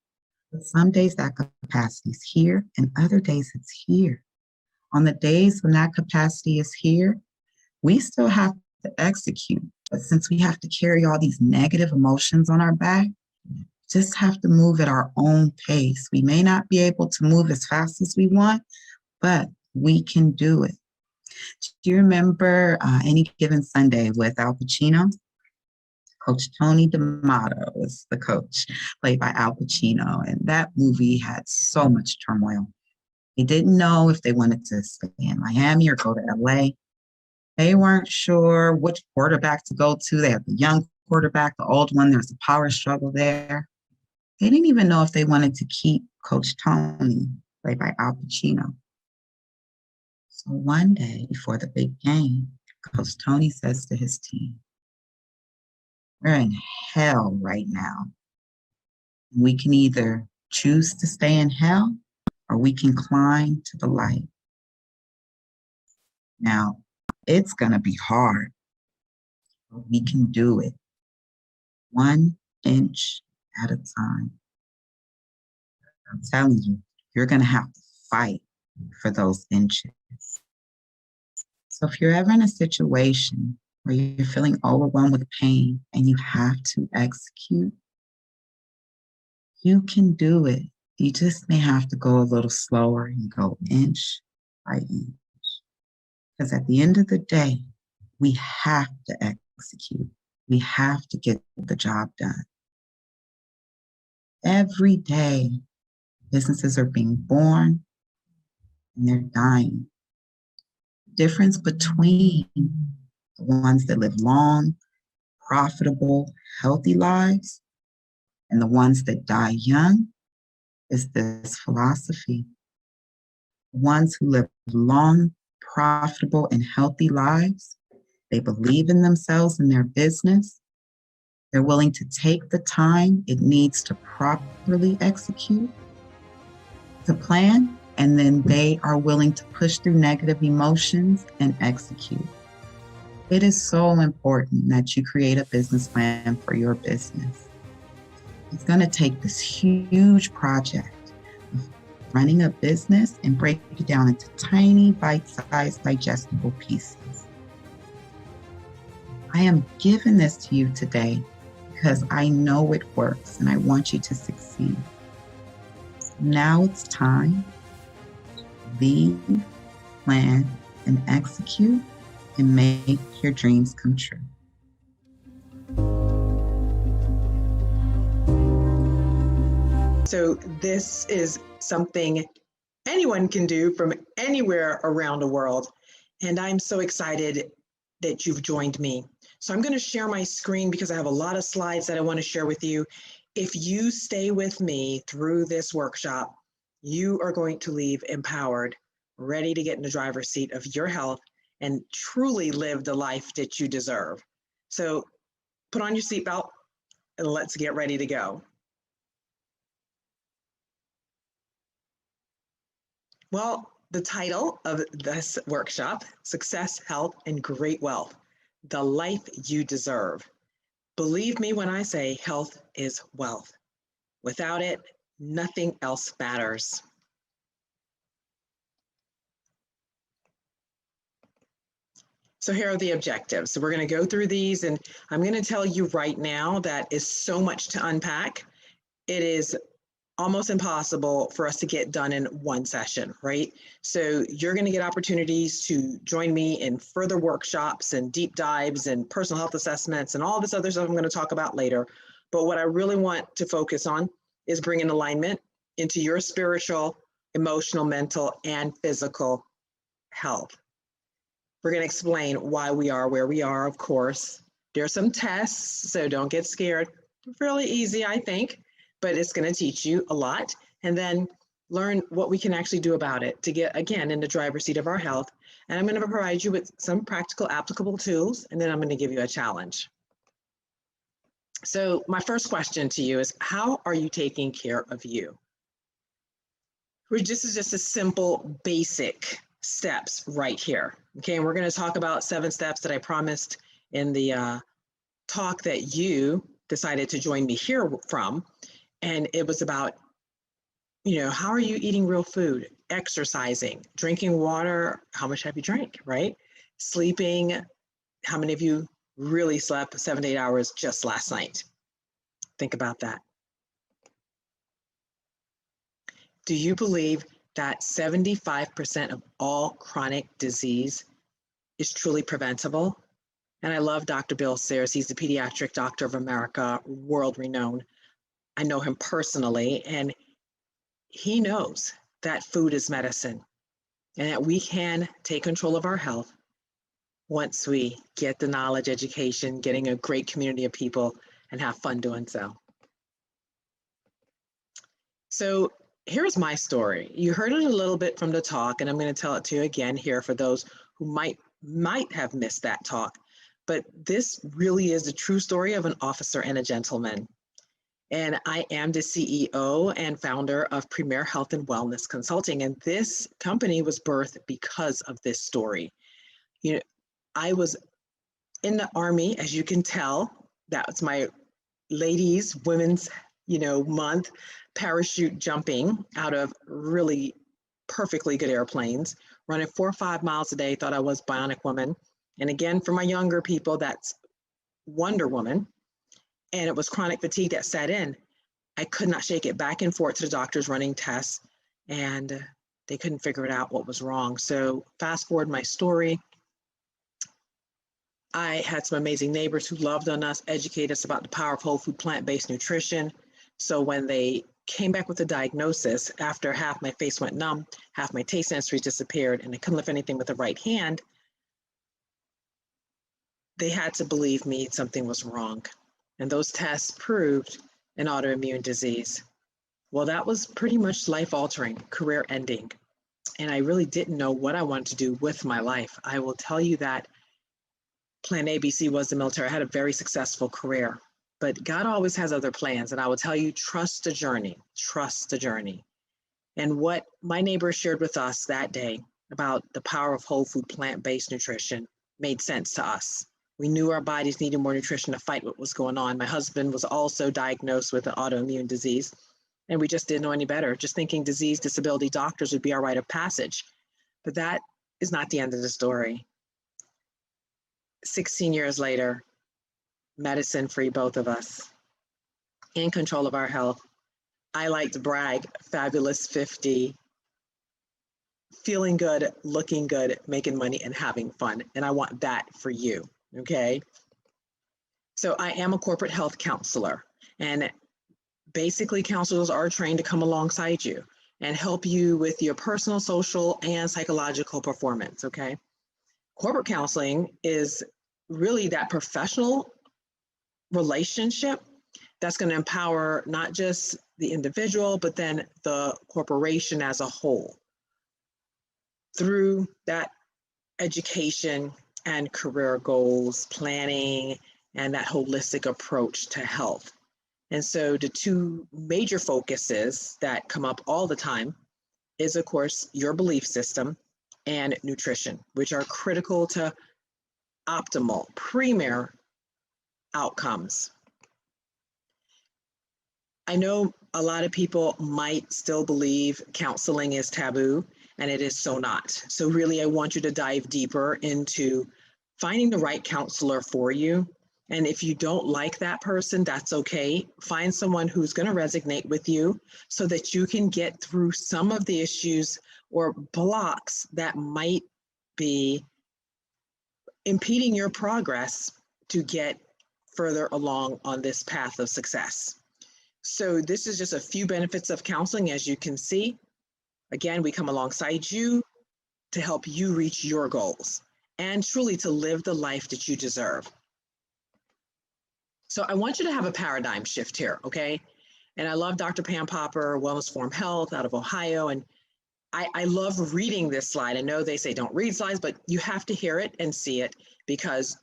But some days that capacity is here and other days it's here. On the days when that capacity is here, we still have to execute. But since we have to carry all these negative emotions on our back, just have to move at our own pace. We may not be able to move as fast as we want, but we can do it. Do you remember Any Given Sunday with Al Pacino? Coach Tony D'Amato was the coach, played by Al Pacino. And that movie had so much turmoil. They didn't know if they wanted to stay in Miami or go to LA. They weren't sure which quarterback to go to. They had the young quarterback, the old one. There's a power struggle there. They didn't even know if they wanted to keep Coach Tony, played by Al Pacino. So one day before the big game, Coach Tony says to his team, "We're in hell right now. We can either choose to stay in hell or we can climb to the light. Now, it's going to be hard, but we can do it 1 inch at a time." I'm telling you, you're going to have to fight for those inches. So if you're ever in a situation where you're feeling overwhelmed with pain and you have to execute, you can do it. You just may have to go a little slower and go inch by inch. Because at the end of the day, we have to execute. We have to get the job done. Every day, businesses are being born and they're dying. The difference between the ones that live long, profitable, healthy lives and the ones that die young is this philosophy. The ones who live long, profitable, and healthy lives, they believe in themselves and their business. They're willing to take the time it needs to properly execute, to plan, and then they are willing to push through negative emotions and execute. It is so important that you create a business plan for your business. It's going to take this huge project of running a business and break it down into tiny, bite-sized, digestible pieces. I am giving this to you today because I know it works and I want you to succeed. Now it's time to lead, plan, and execute and make your dreams come true. So this is something anyone can do from anywhere around the world. And I'm so excited that you've joined me. So I'm going to share my screen because I have a lot of slides that I want to share with you. If you stay with me through this workshop, you are going to leave empowered, ready to get in the driver's seat of your health and truly live the life that you deserve. So put on your seatbelt and let's get ready to go. Well, the title of this workshop, Success, Health, and Great Wealth, the life you deserve. Believe me when I say health is wealth. Without it, nothing else matters. So here are the objectives. So we're going to go through these, and I'm going to tell you right now that is so much to unpack. It is almost impossible for us to get done in one session, right? So you're going to get opportunities to join me in further workshops and deep dives and personal health assessments and all this other stuff I'm going to talk about later. But what I really want to focus on is bringing alignment into your spiritual, emotional, mental, and physical health. We're going to explain why we are where we are, of course. There are some tests, so don't get scared. Fairly easy, I think. But it's going to teach you a lot, and then learn what we can actually do about it to get, again, in the driver's seat of our health. And I'm going to provide you with some practical, applicable tools, and then I'm going to give you a challenge. So my first question to you is, how are you taking care of you? This is just a simple, basic steps right here. Okay, and we're going to talk about 7 steps that I promised in the talk that you decided to join me here from. And it was about, how are you eating real food, exercising, drinking water, how much have you drank, right? Sleeping, how many of you really slept 7 to 8 hours just last night? Think about that. Do you believe that 75% of all chronic disease is truly preventable? And I love Dr. Bill Sears. He's the pediatric doctor of America, world renowned. I know him personally, and he knows that food is medicine and that we can take control of our health once we get the knowledge, education, getting a great community of people, and have fun doing so. So here's my story. You heard it a little bit from the talk, and I'm going to tell it to you again here for those who might have missed that talk. But this really is the true story of an officer and a gentleman. And I am the CEO and founder of Premier Health and Wellness Consulting. And this company was birthed because of this story. You know, I was in the Army, as you can tell. That's my ladies, women's, month, parachute jumping out of really perfectly good airplanes, running 4 or 5 miles a day, thought I was Bionic Woman. And again, for my younger people, that's Wonder Woman. And it was chronic fatigue that set in. I could not shake it, back and forth to the doctors running tests, and they couldn't figure it out what was wrong. So fast forward my story. I had some amazing neighbors who loved on us, educated us about the power of whole food, plant-based nutrition. So when they came back with a diagnosis, after half my face went numb, half my taste sensories disappeared, and I couldn't lift anything with the right hand, they had to believe me something was wrong. And those tests proved an autoimmune disease. Well, that was pretty much life-altering, career-ending. And I really didn't know what I wanted to do with my life. I will tell you that Plan ABC was the military. I had a very successful career, but God always has other plans. And I will tell you, trust the journey, trust the journey. And what my neighbor shared with us that day about the power of whole food, plant-based nutrition made sense to us. We knew our bodies needed more nutrition to fight what was going on. My husband was also diagnosed with an autoimmune disease, and we just didn't know any better, just thinking disease, disability doctors would be our rite of passage. But that is not the end of the story. 16 years later, medicine-free, both of us, in control of our health. I like to brag, fabulous 50, feeling good, looking good, making money, and having fun. And I want that for you. Okay. So I am a corporate health counselor, and basically counselors are trained to come alongside you and help you with your personal, social, and psychological performance. Okay. Corporate counseling is really that professional relationship that's going to empower not just the individual, but then the corporation as a whole through that education and career goals, planning, and that holistic approach to health. And so the two major focuses that come up all the time is, of course, your belief system and nutrition, which are critical to optimal, premier outcomes. I know a lot of people might still believe counseling is taboo, and it is so not. So really, I want you to dive deeper into finding the right counselor for you. And if you don't like that person, that's okay. Find someone who's going to resonate with you so that you can get through some of the issues or blocks that might be impeding your progress to get further along on this path of success. So this is just a few benefits of counseling, as you can see. Again, we come alongside you to help you reach your goals and truly to live the life that you deserve. So I want you to have a paradigm shift here, okay? And I love Dr. Pam Popper, Wellness Form Health out of Ohio. And I love reading this slide. I know they say don't read slides, but you have to hear it and see it because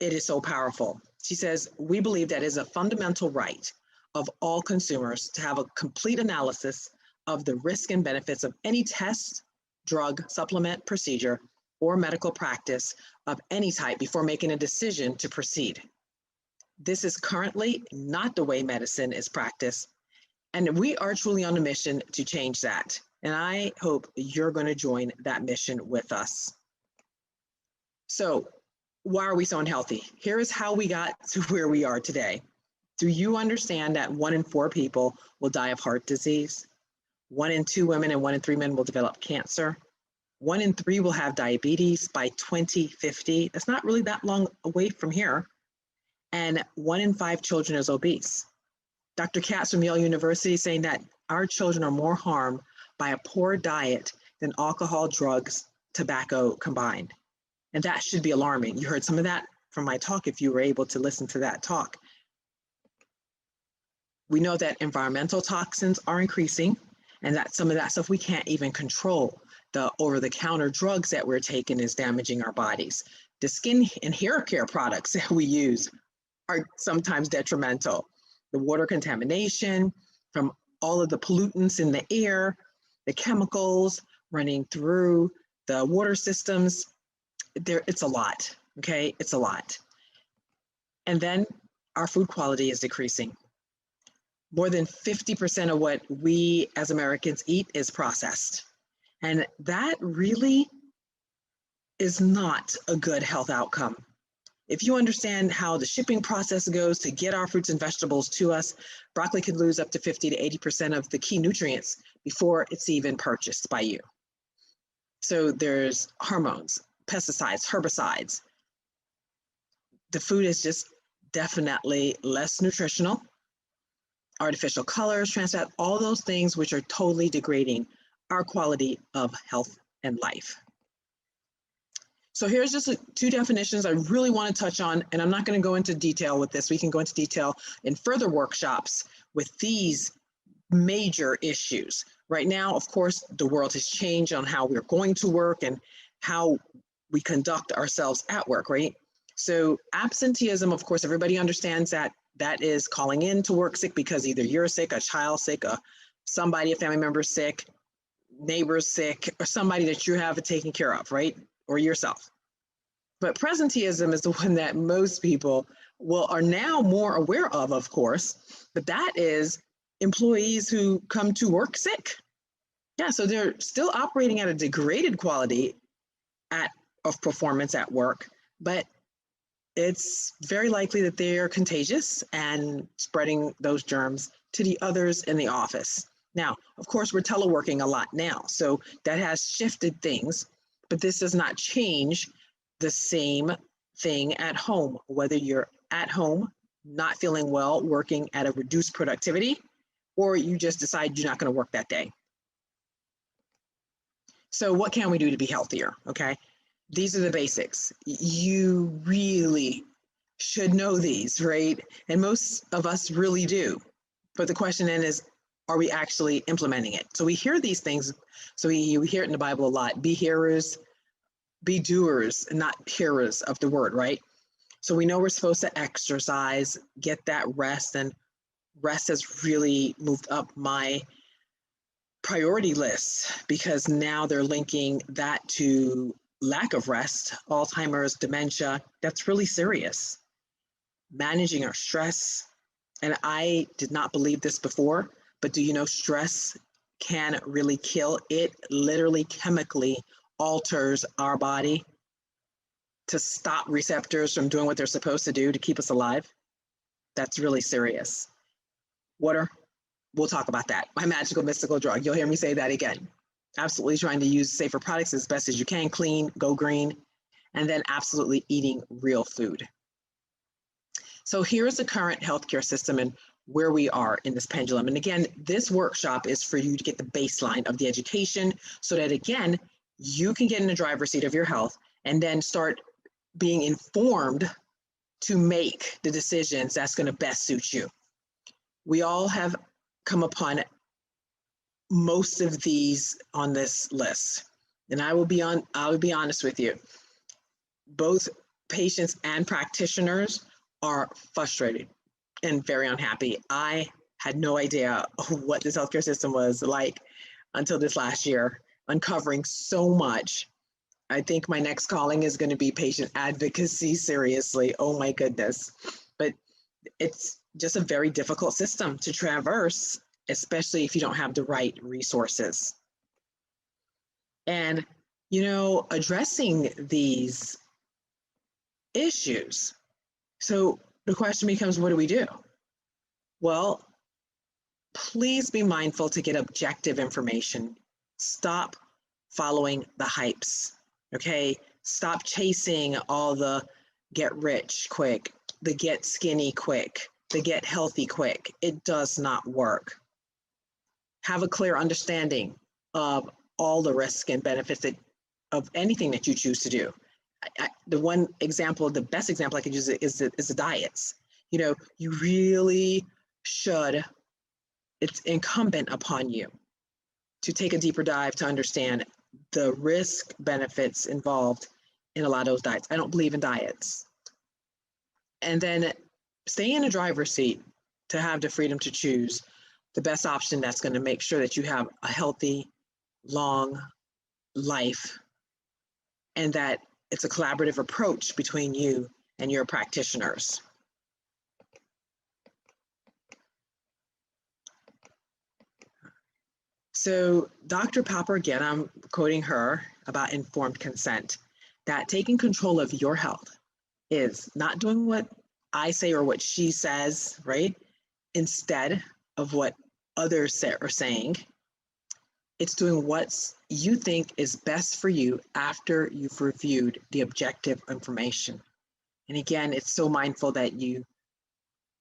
it is so powerful. She says, we believe that it is a fundamental right of all consumers to have a complete analysis of the risk and benefits of any test, drug, supplement, procedure, or medical practice of any type before making a decision to proceed. This is currently not the way medicine is practiced, and we are truly on a mission to change that. And I hope you're going to join that mission with us. So why are we so unhealthy? Here is how we got to where we are today. Do you understand that 1 in 4 people will die of heart disease? 1 in 2 women and 1 in 3 men will develop cancer. 1 in 3 will have diabetes by 2050. That's not really that long away from here. And 1 in 5 children is obese. Dr. Katz from Yale University is saying that our children are more harmed by a poor diet than alcohol, drugs, tobacco combined. And that should be alarming. You heard some of that from my talk if you were able to listen to that talk. We know that environmental toxins are increasing, and that some of that stuff we can't even control. The over-the-counter drugs that we're taking is damaging our bodies. The skin and hair care products that we use are sometimes detrimental. The water contamination from all of the pollutants in the air, the chemicals running through the water systems, it's a lot, okay? It's a lot. And then our food quality is decreasing. More than 50% of what we as Americans eat is processed. And that really is not a good health outcome. If you understand how the shipping process goes to get our fruits and vegetables to us, broccoli could lose up to 50 to 80% of the key nutrients before it's even purchased by you. So there's hormones, pesticides, herbicides. The food is just definitely less nutritional. Artificial colors, trans fat, all those things which are totally degrading our quality of health and life. So here's just two definitions I really want to touch on, and I'm not going to go into detail with this. We can go into detail in further workshops with these major issues. Right now, of course, the world has changed on how we're going to work and how we conduct ourselves at work, right? So absenteeism, of course, everybody understands that that is calling in to work sick because either you're sick, a child sick, somebody, a family member sick, neighbors sick, or somebody that you have taken care of, right? Or yourself. But presenteeism is the one that most people are now more aware of course, but that is employees who come to work sick. Yeah, so they're still operating at a degraded quality of performance at work, but it's very likely that they are contagious and spreading those germs to the others in the office. Now, of course, we're teleworking a lot now, so that has shifted things, but this does not change the same thing at home, whether you're at home, not feeling well, working at a reduced productivity, or you just decide you're not going to work that day. So what can we do to be healthier? Okay. These are the basics. You really should know these, right? And most of us really do. But the question then is, are we actually implementing it? So we hear these things. So we hear it in the Bible a lot. Be hearers, be doers, and not hearers of the word, right? So we know we're supposed to exercise, get that rest, and rest has really moved up my priority list because now they're linking that to lack of rest, Alzheimer's, dementia. That's really serious. Managing our stress. And I did not believe this before, but do you know stress can really kill? It literally chemically alters our body to stop receptors from doing what they're supposed to do to keep us alive. That's really serious. Water, we'll talk about that. My magical mystical drug. You'll hear me say that again. Absolutely trying to use safer products as best as you can, clean, go green, and then absolutely eating real food. So here's the current healthcare system and where we are in this pendulum. And again, this workshop is for you to get the baseline of the education so that, again, you can get in the driver's seat of your health and then start being informed to make the decisions that's going to best suit you. We all have come upon most of these on this list. And I will be honest with you. Both patients and practitioners are frustrated and very unhappy. I had no idea what this healthcare system was like until this last year, uncovering so much. I think my next calling is going to be patient advocacy, seriously. Oh my goodness. But it's just a very difficult system to traverse, especially if you don't have the right resources. And, you know, addressing these issues. So the question becomes, what do we do? Well, please be mindful to get objective information. Stop following the hypes, okay? Stop chasing all the get rich quick, the get skinny quick, the get healthy quick. It does not work. Have a clear understanding of all the risks and benefits of anything that you choose to do. The one example, the best example I could use is the diets. You know, you really should, it's incumbent upon you to take a deeper dive to understand the risk benefits involved in a lot of those diets. I don't believe in diets. And then stay in a driver's seat to have the freedom to choose the best option that's going to make sure that you have a healthy, long life, and that it's a collaborative approach between you and your practitioners. So Dr. Popper, again, I'm quoting her about informed consent, that taking control of your health is not doing what I say or what she says, right? Instead of what others are saying. It's doing what you think is best for you after you've reviewed the objective information. And again, it's so mindful that you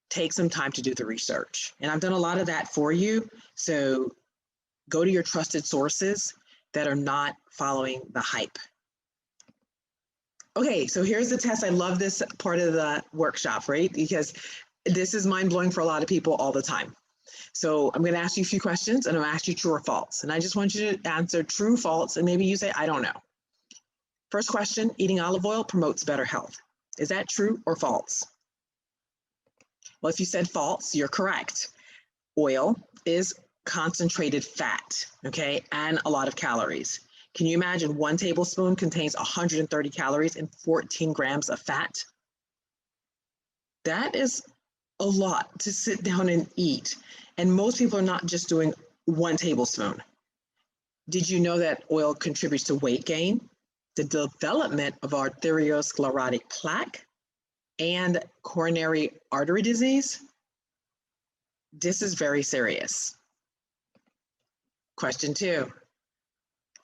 take some time to do the research. And I've done a lot of that for you. So go to your trusted sources that are not following the hype. Okay, so here's the test. I love this part of the workshop, right? Because this is mind-blowing for a lot of people all the time. So I'm going to ask you a few questions, and I'm going to ask you true or false. And I just want you to answer true, false, and maybe you say, I don't know. First question, eating olive oil promotes better health. Is that true or false? Well, if you said false, you're correct. Oil is concentrated fat, okay, and a lot of calories. Can you imagine 1 tablespoon contains 130 calories and 14 grams of fat? That is a lot to sit down and eat. And most people are not just doing 1 tablespoon. Did you know that oil contributes to weight gain, the development of arteriosclerotic plaque, and coronary artery disease? This is very serious. Question 2.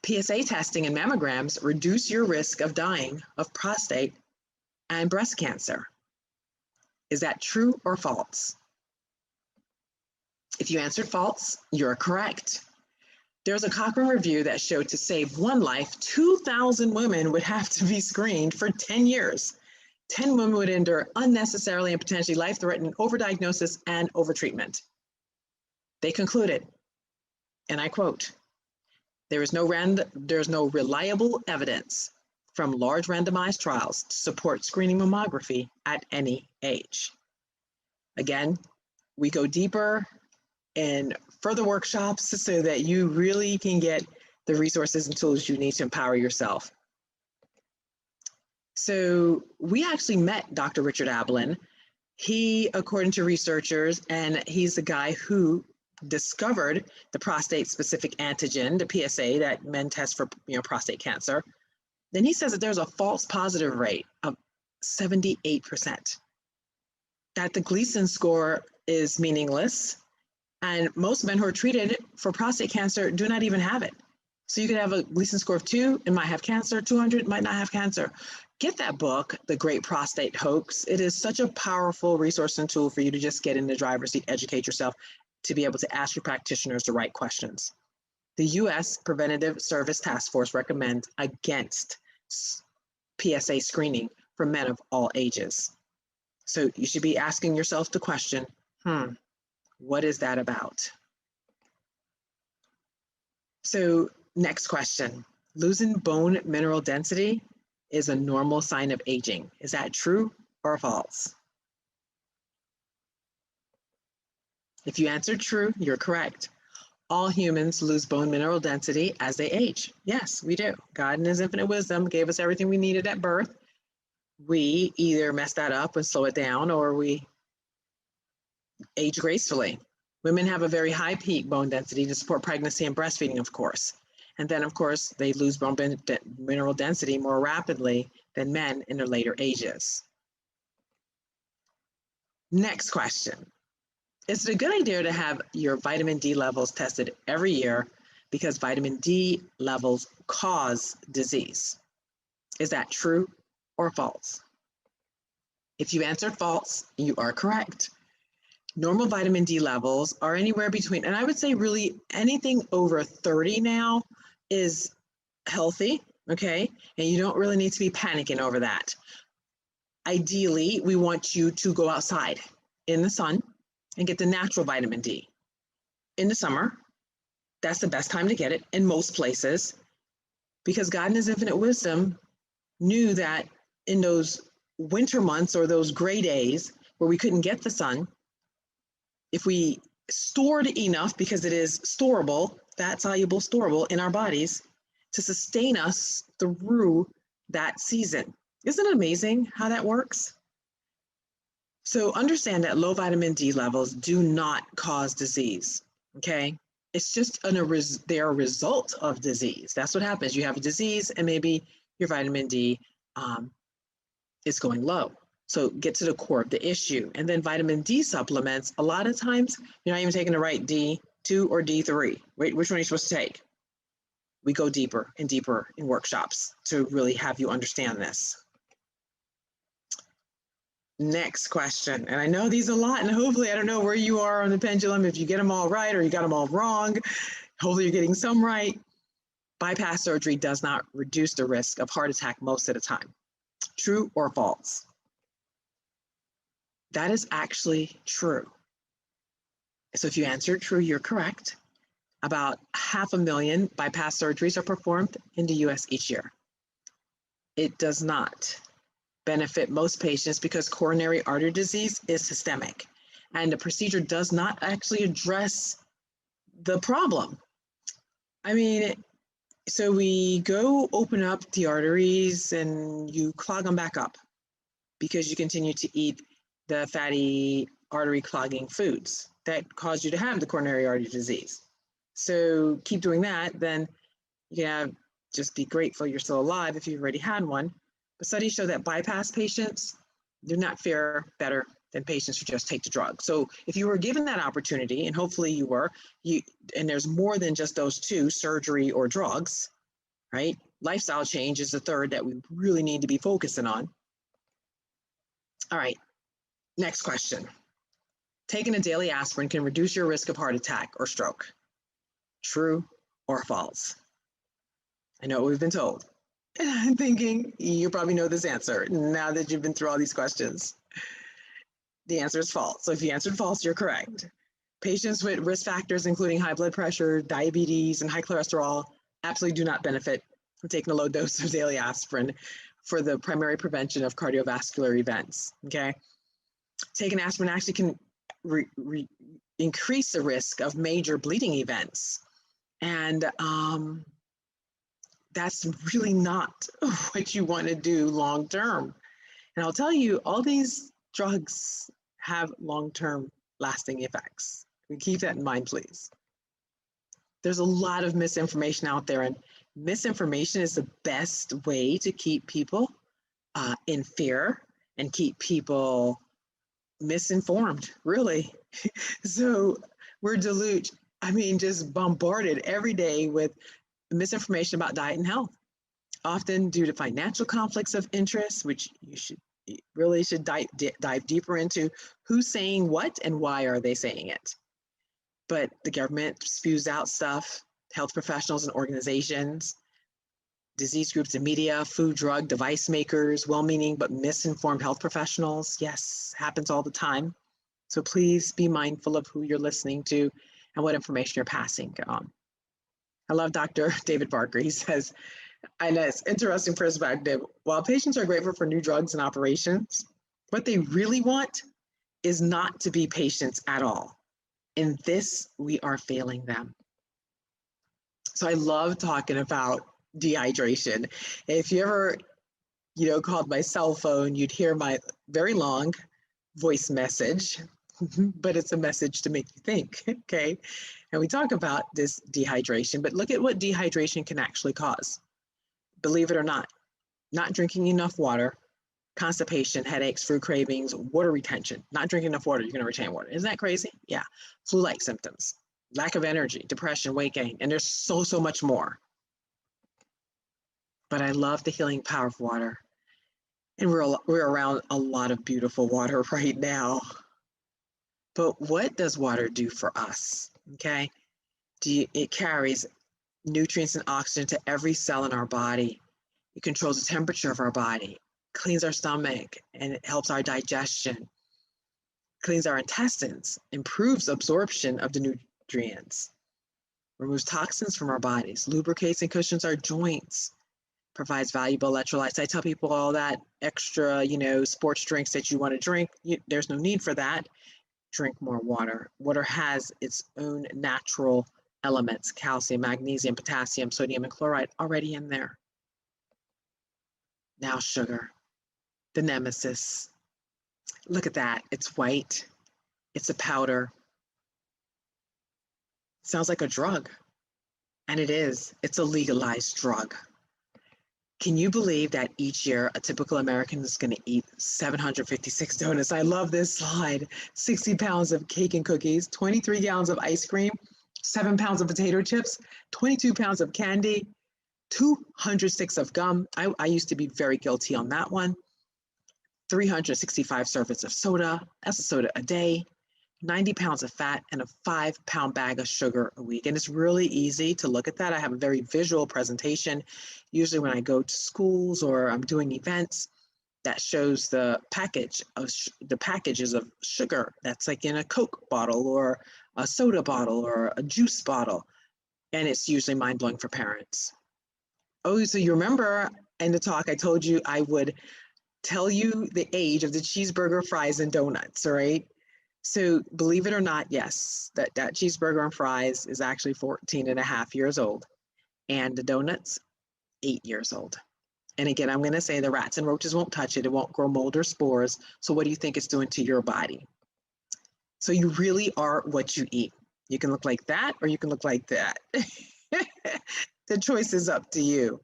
PSA testing and mammograms reduce your risk of dying of prostate and breast cancer. Is that true or false? If you answered false, you're correct. There's a Cochrane review that showed to save 1 life, 2,000 women would have to be screened for 10 years. 10 women would endure unnecessarily and potentially life-threatening overdiagnosis and overtreatment. They concluded, and I quote, there's no reliable evidence from large randomized trials to support screening mammography at any age. Again, we go deeper in further workshops so that you really can get the resources and tools you need to empower yourself. So we actually met Dr. Richard Ablin. He, according to researchers, and he's the guy who discovered the prostate-specific antigen, the PSA, that men test for prostate cancer. Then he says that there's a false positive rate of 78%, that the Gleason score is meaningless, and most men who are treated for prostate cancer do not even have it. So you could have a Gleason score of 2 and might have cancer, 200 might not have cancer. Get that book, The Great Prostate Hoax. It is such a powerful resource and tool for you to just get in the driver's seat, educate yourself, to be able to ask your practitioners the right questions. The U.S. Preventative Service Task Force recommends against PSA screening for men of all ages. So you should be asking yourself the question, what is that about? So next question, losing bone mineral density is a normal sign of aging. Is that true or false? If you answered true, you're correct. All humans lose bone mineral density as they age. Yes, we do. God in his infinite wisdom gave us everything we needed at birth. We either mess that up and slow it down, or we age gracefully. Women have a very high peak bone density to support pregnancy and breastfeeding, of course. And then, of course, they lose bone mineral density more rapidly than men in their later ages. Next question. Is it a good idea to have your vitamin D levels tested every year because vitamin D levels cause disease? Is that true or false? If you answered false, you are correct. Normal vitamin D levels are anywhere between, and I would say really anything over 30 now is healthy, okay? And you don't really need to be panicking over that. Ideally, we want you to go outside in the sun and get the natural vitamin D. In the summer, that's the best time to get it in most places, because God in his infinite wisdom knew that in those winter months or those gray days where we couldn't get the sun, if we stored enough, because it is storable, fat soluble storable in our bodies, to sustain us through that season. Isn't it amazing how that works? So understand that low vitamin D levels do not cause disease, okay? It's just they're a result of disease. That's what happens. You have a disease and maybe your vitamin D is going low. So get to the core of the issue. And then vitamin D supplements, a lot of times, you're not even taking the right D2 or D3. Wait, which one are you supposed to take? We go deeper and deeper in workshops to really have you understand this. Next question, and I know these a lot, and hopefully I don't know where you are on the pendulum, if you get them all right or you got them all wrong. Hopefully you're getting some right. Bypass surgery does not reduce the risk of heart attack most of the time. True or false? That is actually true. So if you answered true, you're correct. About 500,000 bypass surgeries are performed in the US each year. It does not benefit most patients because coronary artery disease is systemic, and the procedure does not actually address the problem. I mean, so we go open up the arteries and you clog them back up because you continue to eat the fatty artery clogging foods that cause you to have the coronary artery disease. So keep doing that, then just be grateful you're still alive if you've already had one. But studies show that bypass patients do not fare better than patients who just take the drug. So if you were given that opportunity, and hopefully you were, and there's more than just those two, surgery or drugs, right? Lifestyle change is the third that we really need to be focusing on. All right, next question. Taking a daily aspirin can reduce your risk of heart attack or stroke. True or false? I know what we've been told. And I'm thinking you probably know this answer now that you've been through all these questions. The answer is false. So if you answered false, you're correct. Patients with risk factors, including high blood pressure, diabetes, and high cholesterol, absolutely do not benefit from taking a low dose of daily aspirin for the primary prevention of cardiovascular events, okay? Taking aspirin actually can increase the risk of major bleeding events. And that's really not what you want to do long term. And I'll tell you, all these drugs have long-term lasting effects. Keep that in mind, please. There's a lot of misinformation out there, and misinformation is the best way to keep people in fear and keep people misinformed, really. So we're just bombarded every day with misinformation about diet and health, often due to financial conflicts of interest, which you should dive deeper into who's saying what and why are they saying it. But the government spews out stuff, health professionals and organizations, disease groups and media, food, drug, device makers, well-meaning but misinformed health professionals. Yes, happens all the time. So please be mindful of who you're listening to and what information you're passing on. I love Dr. David Barker. He says, and it's interesting perspective, while patients are grateful for new drugs and operations, what they really want is not to be patients at all. In this, we are failing them. So I love talking about dehydration. If you ever, called my cell phone, you'd hear my very long voice message, but it's a message to make you think, okay? And we talk about this dehydration, but look at what dehydration can actually cause. Believe it or not drinking enough water, constipation, headaches, food cravings, water retention. Not drinking enough water, you're going to retain water. Isn't that crazy? Yeah. Flu-like symptoms, lack of energy, depression, weight gain, and there's so much more. But I love the healing power of water. And we're around a lot of beautiful water right now. But what does water do for us? Okay. It carries nutrients and oxygen to every cell in our body. It controls the temperature of our body, cleans our stomach, and it helps our digestion, cleans our intestines, improves absorption of the nutrients, removes toxins from our bodies, lubricates and cushions our joints, provides valuable electrolytes. I tell people all that extra, sports drinks that you want to drink, there's no need for that. Drink more water. Water has its own natural elements, calcium, magnesium, potassium, sodium, and chloride already in there. Now sugar, the nemesis. Look at that. It's white. It's a powder. Sounds like a drug. And it is. It's a legalized drug. Can you believe that each year a typical American is going to eat 756 donuts? I love this slide. 60 pounds of cake and cookies, 23 gallons of ice cream, 7 pounds of potato chips, 22 pounds of candy, 200 sticks of gum. I used to be very guilty on that one. 365 servings of soda. That's a soda a day. 90 pounds of fat, and a 5-pound bag of sugar a week. And it's really easy to look at that. I have a very visual presentation, usually when I go to schools or I'm doing events, that shows the packages of sugar that's like in a Coke bottle or a soda bottle or a juice bottle. And it's usually mind-blowing for parents. Oh, so you remember in the talk I told you I would tell you the age of the cheeseburger, fries, and donuts, right? So believe it or not, yes, that cheeseburger and fries is actually 14 and a half years old, and the donuts, 8 years old. And again, I'm going to say the rats and roaches won't touch it. It won't grow mold or spores. So what do you think it's doing to your body? So you really are what you eat. You can look like that, or you can look like that. The choice is up to you.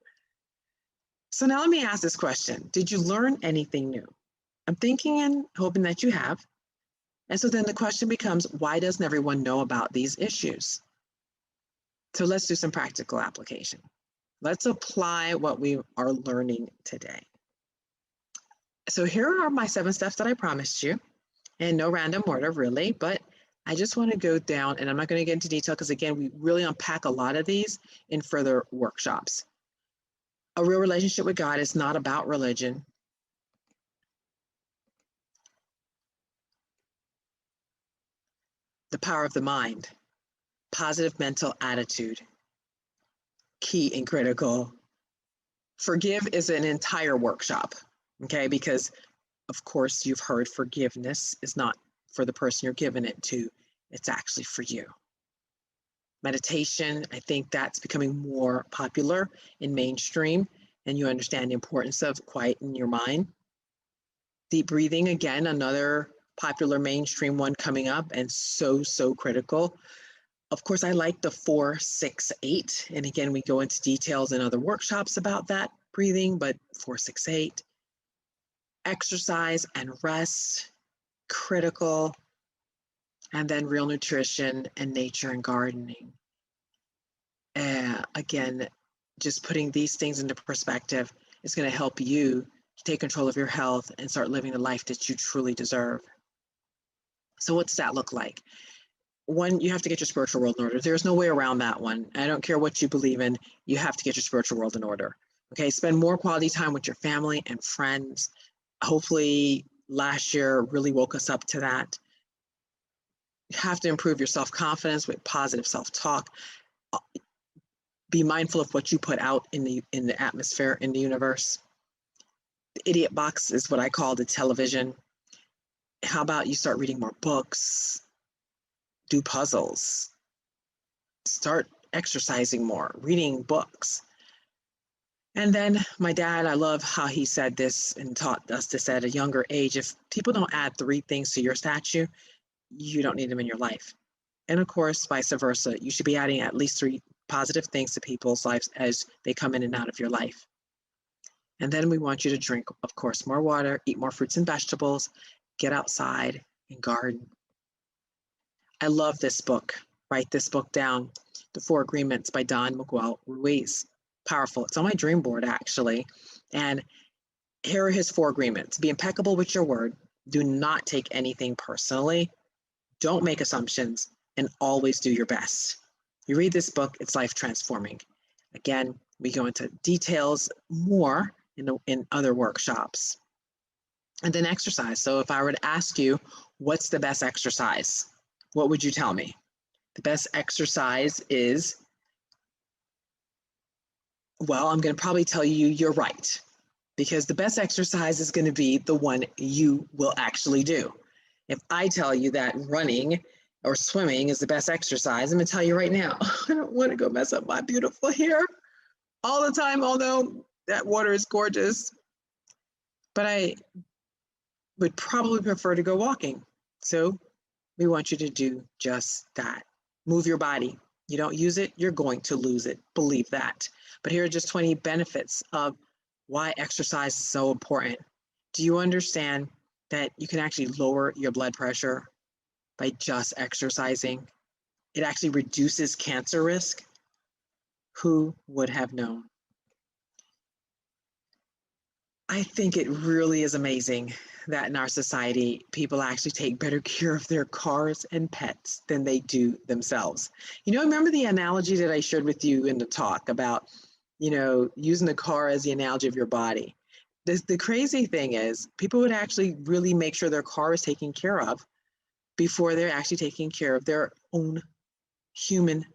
So now let me ask this question. Did you learn anything new? I'm thinking and hoping that you have. And so then the question becomes, why doesn't everyone know about these issues? So let's do some practical application. Let's apply what we are learning today. So here are my 7 steps that I promised you, and no random order really, but I just want to go down, and I'm not going to get into detail because again, we really unpack a lot of these in further workshops. A real relationship with God is not about religion. The power of the mind, positive mental attitude, key and critical. Forgive is an entire workshop, okay? Because of course you've heard forgiveness is not for the person you're giving it to, it's actually for you. Meditation, I think that's becoming more popular in mainstream, and you understand the importance of quieting your mind. Deep breathing, again, another popular mainstream one coming up, and so critical. Of course, I like the 4-6-8. And again, we go into details in other workshops about that breathing, but 4-6-8. Exercise and rest, critical. And then real nutrition and nature and gardening. Again, just putting these things into perspective is going to help you take control of your health and start living the life that you truly deserve. So what does that look like? One, you have to get your spiritual world in order. There's no way around that one. I don't care what you believe in, you have to get your spiritual world in order. Okay, spend more quality time with your family and friends. Hopefully last year really woke us up to that. You have to improve your self-confidence with positive self-talk. Be mindful of what you put out in the atmosphere, in the universe. The idiot box is what I call the television. How about you start reading more books, do puzzles, start exercising more, reading books. And then my dad, I love how he said this and taught us this at a younger age. If people don't add 3 things to your statue, you don't need them in your life. And of course, vice versa. You should be adding at least 3 positive things to people's lives as they come in and out of your life. And then we want you to drink, of course, more water, eat more fruits and vegetables, get outside and garden. I love this book. Write this book down. The 4 Agreements by Mcguire Ruiz. Powerful. It's on my dream board, actually. And here are his 4 agreements. Be impeccable with your word. Do not take anything personally. Don't make assumptions, and always do your best. You read this book, it's life transforming. Again, we go into details more in other workshops. And then exercise. So if I were to ask you, what's the best exercise? What would you tell me? The best exercise is, well, I'm going to probably tell you you're right, because the best exercise is going to be the one you will actually do. If I tell you that running or swimming is the best exercise, I'm going to tell you right now, I don't want to go mess up my beautiful hair all the time, although that water is gorgeous. But I would probably prefer to go walking. So we want you to do just that. Move your body. You don't use it, you're going to lose it. Believe that. But here are just 20 benefits of why exercise is so important. Do you understand that you can actually lower your blood pressure by just exercising? It actually reduces cancer risk. Who would have known? I think it really is amazing that in our society, people actually take better care of their cars and pets than they do themselves. You know, remember the analogy that I shared with you in the talk about, you know, using the car as the analogy of your body. The crazy thing is, people would actually really make sure their car is taken care of before they're actually taking care of their own human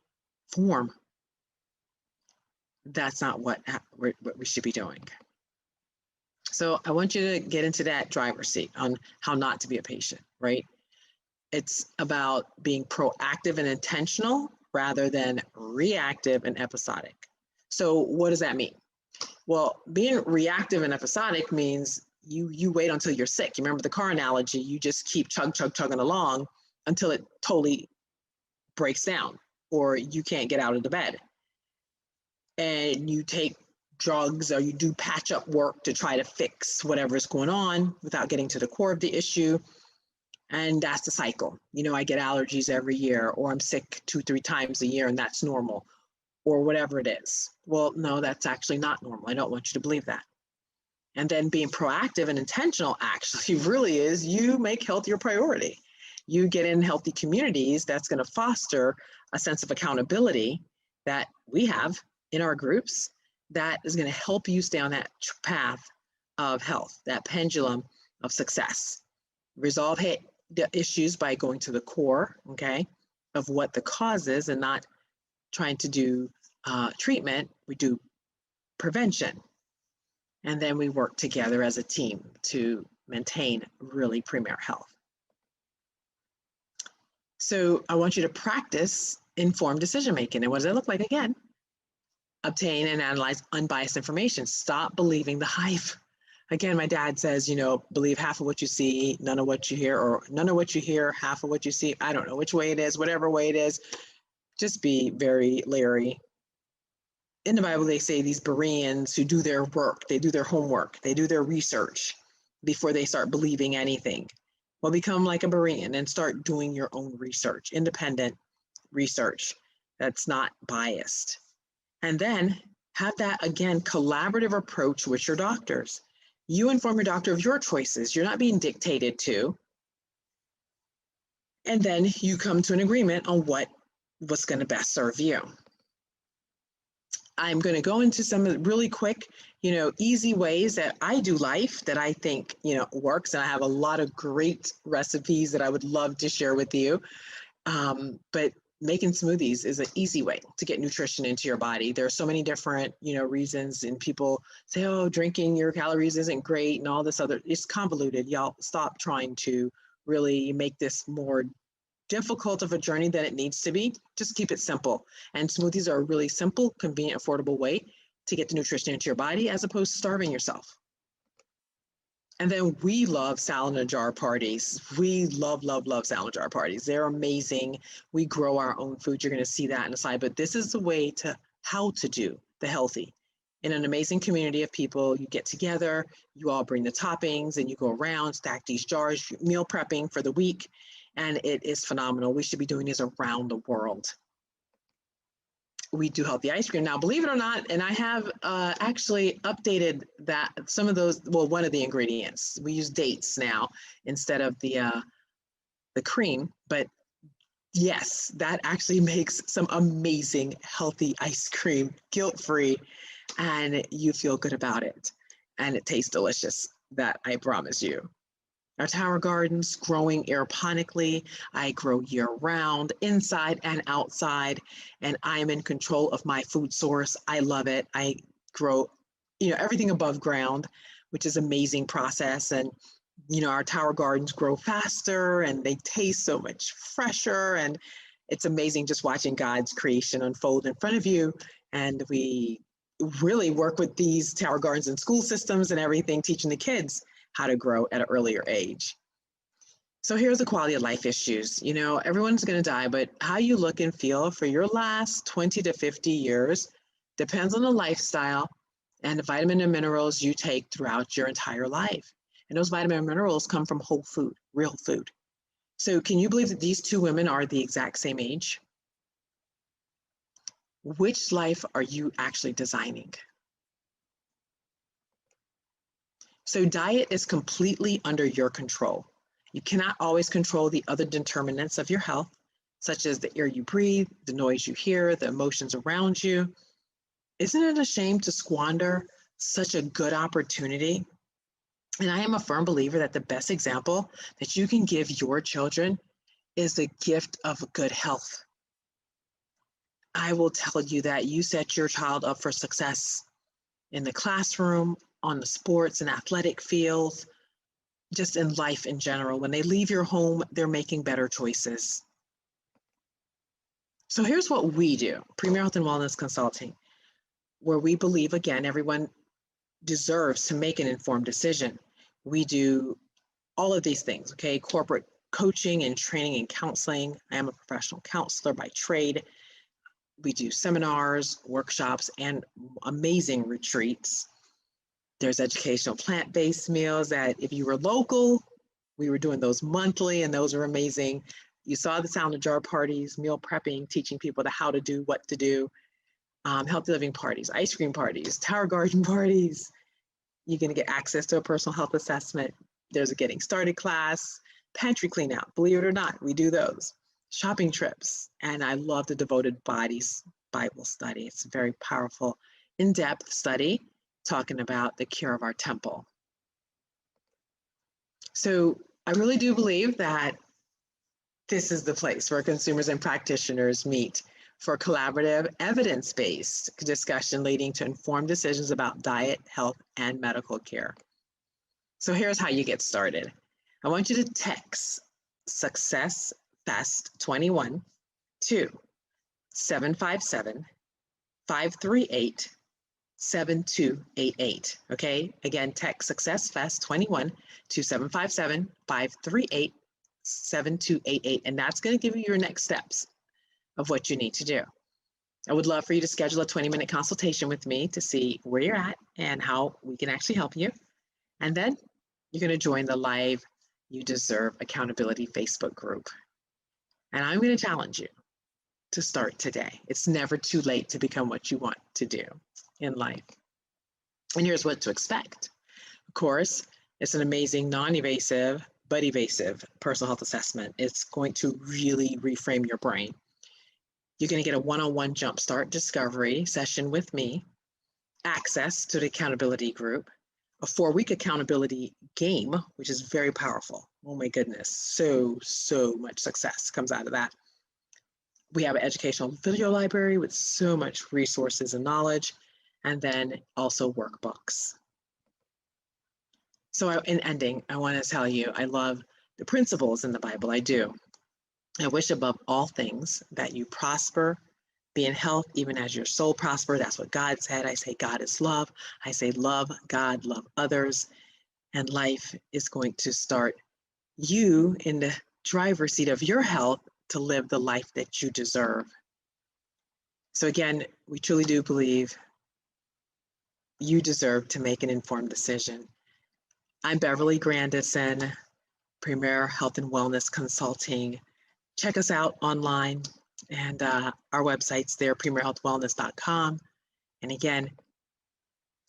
form. That's not what we should be doing. So I want you to get into that driver's seat on how not to be a patient, right? It's about being proactive and intentional rather than reactive and episodic. So what does that mean? Well, being reactive and episodic means you wait until you're sick. You remember the car analogy, you just keep chugging along until it totally breaks down or you can't get out of the bed. And you take drugs or you do patch up work to try to fix whatever's going on without getting to the core of the issue. And that's the cycle. You know, I get allergies every year, or I'm sick 2-3 times a year and that's normal, or whatever it is. Well, no, that's actually not normal. I don't want you to believe that. And then being proactive and intentional actually really is you make health your priority. You get in healthy communities that's going to foster a sense of accountability that we have in our groups that is going to help you stay on that path of health, that pendulum of success. Resolve the issues by going to the core, okay, of what the cause is and not trying to do treatment. We do prevention. And then we work together as a team to maintain really premier health. So I want you to practice informed decision-making. And what does that look like? Again, obtain and analyze unbiased information. Stop believing the hype. Again, my dad says, you know, believe half of what you see, none of what you hear, or none of what you hear, half of what you see. I don't know which way it is, whatever way it is. Just be very leery. In the Bible, they say these Bereans who do their work, they do their homework, they do their research before they start believing anything. Well, become like a Berean and start doing your own research, independent research that's not biased. And then have that, again, collaborative approach with your doctors. You inform your doctor of your choices. You're not being dictated to. And then you come to an agreement on what's going to best serve you. I'm going to go into some really quick, easy ways that I do life that I think, works. And I have a lot of great recipes that I would love to share with you. But making smoothies is an easy way to get nutrition into your body. There are so many different, reasons, and people say, oh, drinking your calories isn't great and all this other, it's convoluted. Y'all stop trying to really make this more difficult of a journey than it needs to be. Just keep it simple. And smoothies are a really simple, convenient, affordable way to get the nutrition into your body as opposed to starving yourself. And then we love salad in a jar parties. We love salad in a jar parties. They're amazing. We grow our own food. You're going to see that in a slide, but this is the way to how to do the healthy. In an amazing community of people, you get together, you all bring the toppings and you go around, stack these jars, meal prepping for the week. And it is phenomenal. We should be doing this around the world. We do healthy ice cream. Now, believe it or not, and I have actually updated that some of those, well, one of the ingredients. We use dates now instead of the the cream, but yes, that actually makes some amazing, healthy ice cream, guilt-free, and you feel good about it. And it tastes delicious, that I promise you. Our tower gardens growing aeroponically. I grow year-round, inside and outside, and I am in control of my food source. I love it. I grow, everything above ground, which is an amazing process. And our tower gardens grow faster and they taste so much fresher. And it's amazing just watching God's creation unfold in front of you. And we really work with these tower gardens in school systems and everything, teaching the kids how to grow at an earlier age. So here's the quality of life issues. Everyone's going to die, but how you look and feel for your last 20 to 50 years depends on the lifestyle and the vitamin and minerals you take throughout your entire life. And those vitamin and minerals come from whole food, real food. So can you believe that these two women are the exact same age? Which life are you actually designing? So diet is completely under your control. You cannot always control the other determinants of your health, such as the air you breathe, the noise you hear, the emotions around you. Isn't it a shame to squander such a good opportunity? And I am a firm believer that the best example that you can give your children is the gift of good health. I will tell you that you set your child up for success in the classroom, on the sports and athletic fields, just in life in general. When they leave your home, they're making better choices. So here's what we do, Premarital and Wellness Consulting, where we believe, again, everyone deserves to make an informed decision. We do all of these things, okay? Corporate coaching and training and counseling. I am a professional counselor by trade. We do seminars, workshops, and amazing retreats. There's educational plant-based meals that if you were local, we were doing those monthly, and those are amazing. You saw the Sound of Jar parties, meal prepping, teaching people how to do, what to do, healthy living parties, ice cream parties, tower garden parties. You're going to get access to a personal health assessment. There's a getting started class, pantry clean out, believe it or not, we do those. Shopping trips, and I love the Devoted Bodies Bible study. It's a very powerful, in-depth study talking about the cure of our temple. So I really do believe that this is the place where consumers and practitioners meet for collaborative, evidence-based discussion leading to informed decisions about diet, health, and medical care. So here's how you get started. I want you to text Successfest 21 to 757-538-7288. Okay, again, text Successfest 21 to 757-538-7288, and that's going to give you your next steps of what you need to do. I would love for you to schedule a 20-minute consultation with me to see where you're at and how we can actually help you. And then you're going to join the Live You Deserve Accountability Facebook group. And I'm going to challenge you to start today. It's never too late to become what you want to do in life. And here's what to expect. Of course, it's an amazing, non-evasive, but evasive personal health assessment. It's going to really reframe your brain. You're going to get a one-on-one jumpstart discovery session with me, access to the accountability group, a 4-week accountability game, which is very powerful. Oh my goodness, so much success comes out of that. We have an educational video library with so much resources and knowledge, and then also workbooks. So in ending, I want to tell you, I love the principles in the Bible. I do. I wish above all things that you prosper, be in health, even as your soul prosper. That's what God said. I say God is love. I say love God, love others. And life is going to start you in the driver's seat of your health to live the life that you deserve. So again, we truly do believe you deserve to make an informed decision. I'm Beverly Grandison, Premier Health and Wellness Consulting. Check us out online, and our website's there, premierhealthwellness.com. And again,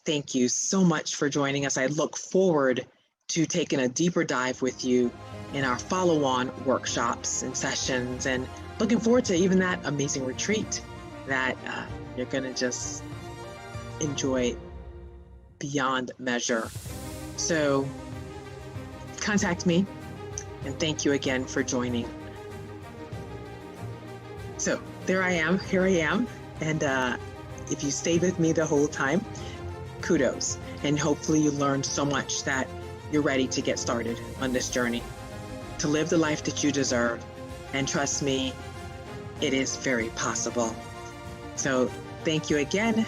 thank you so much for joining us. I look forward to taking a deeper dive with you in our follow-on workshops and sessions, and looking forward to even that amazing retreat that you're going to just enjoy beyond measure. So contact me, and thank you again for joining. So here I am. And if you stayed with me the whole time, kudos. And hopefully you learned so much that you're ready to get started on this journey to live the life that you deserve. And trust me, it is very possible. So thank you again.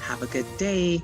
Have a good day.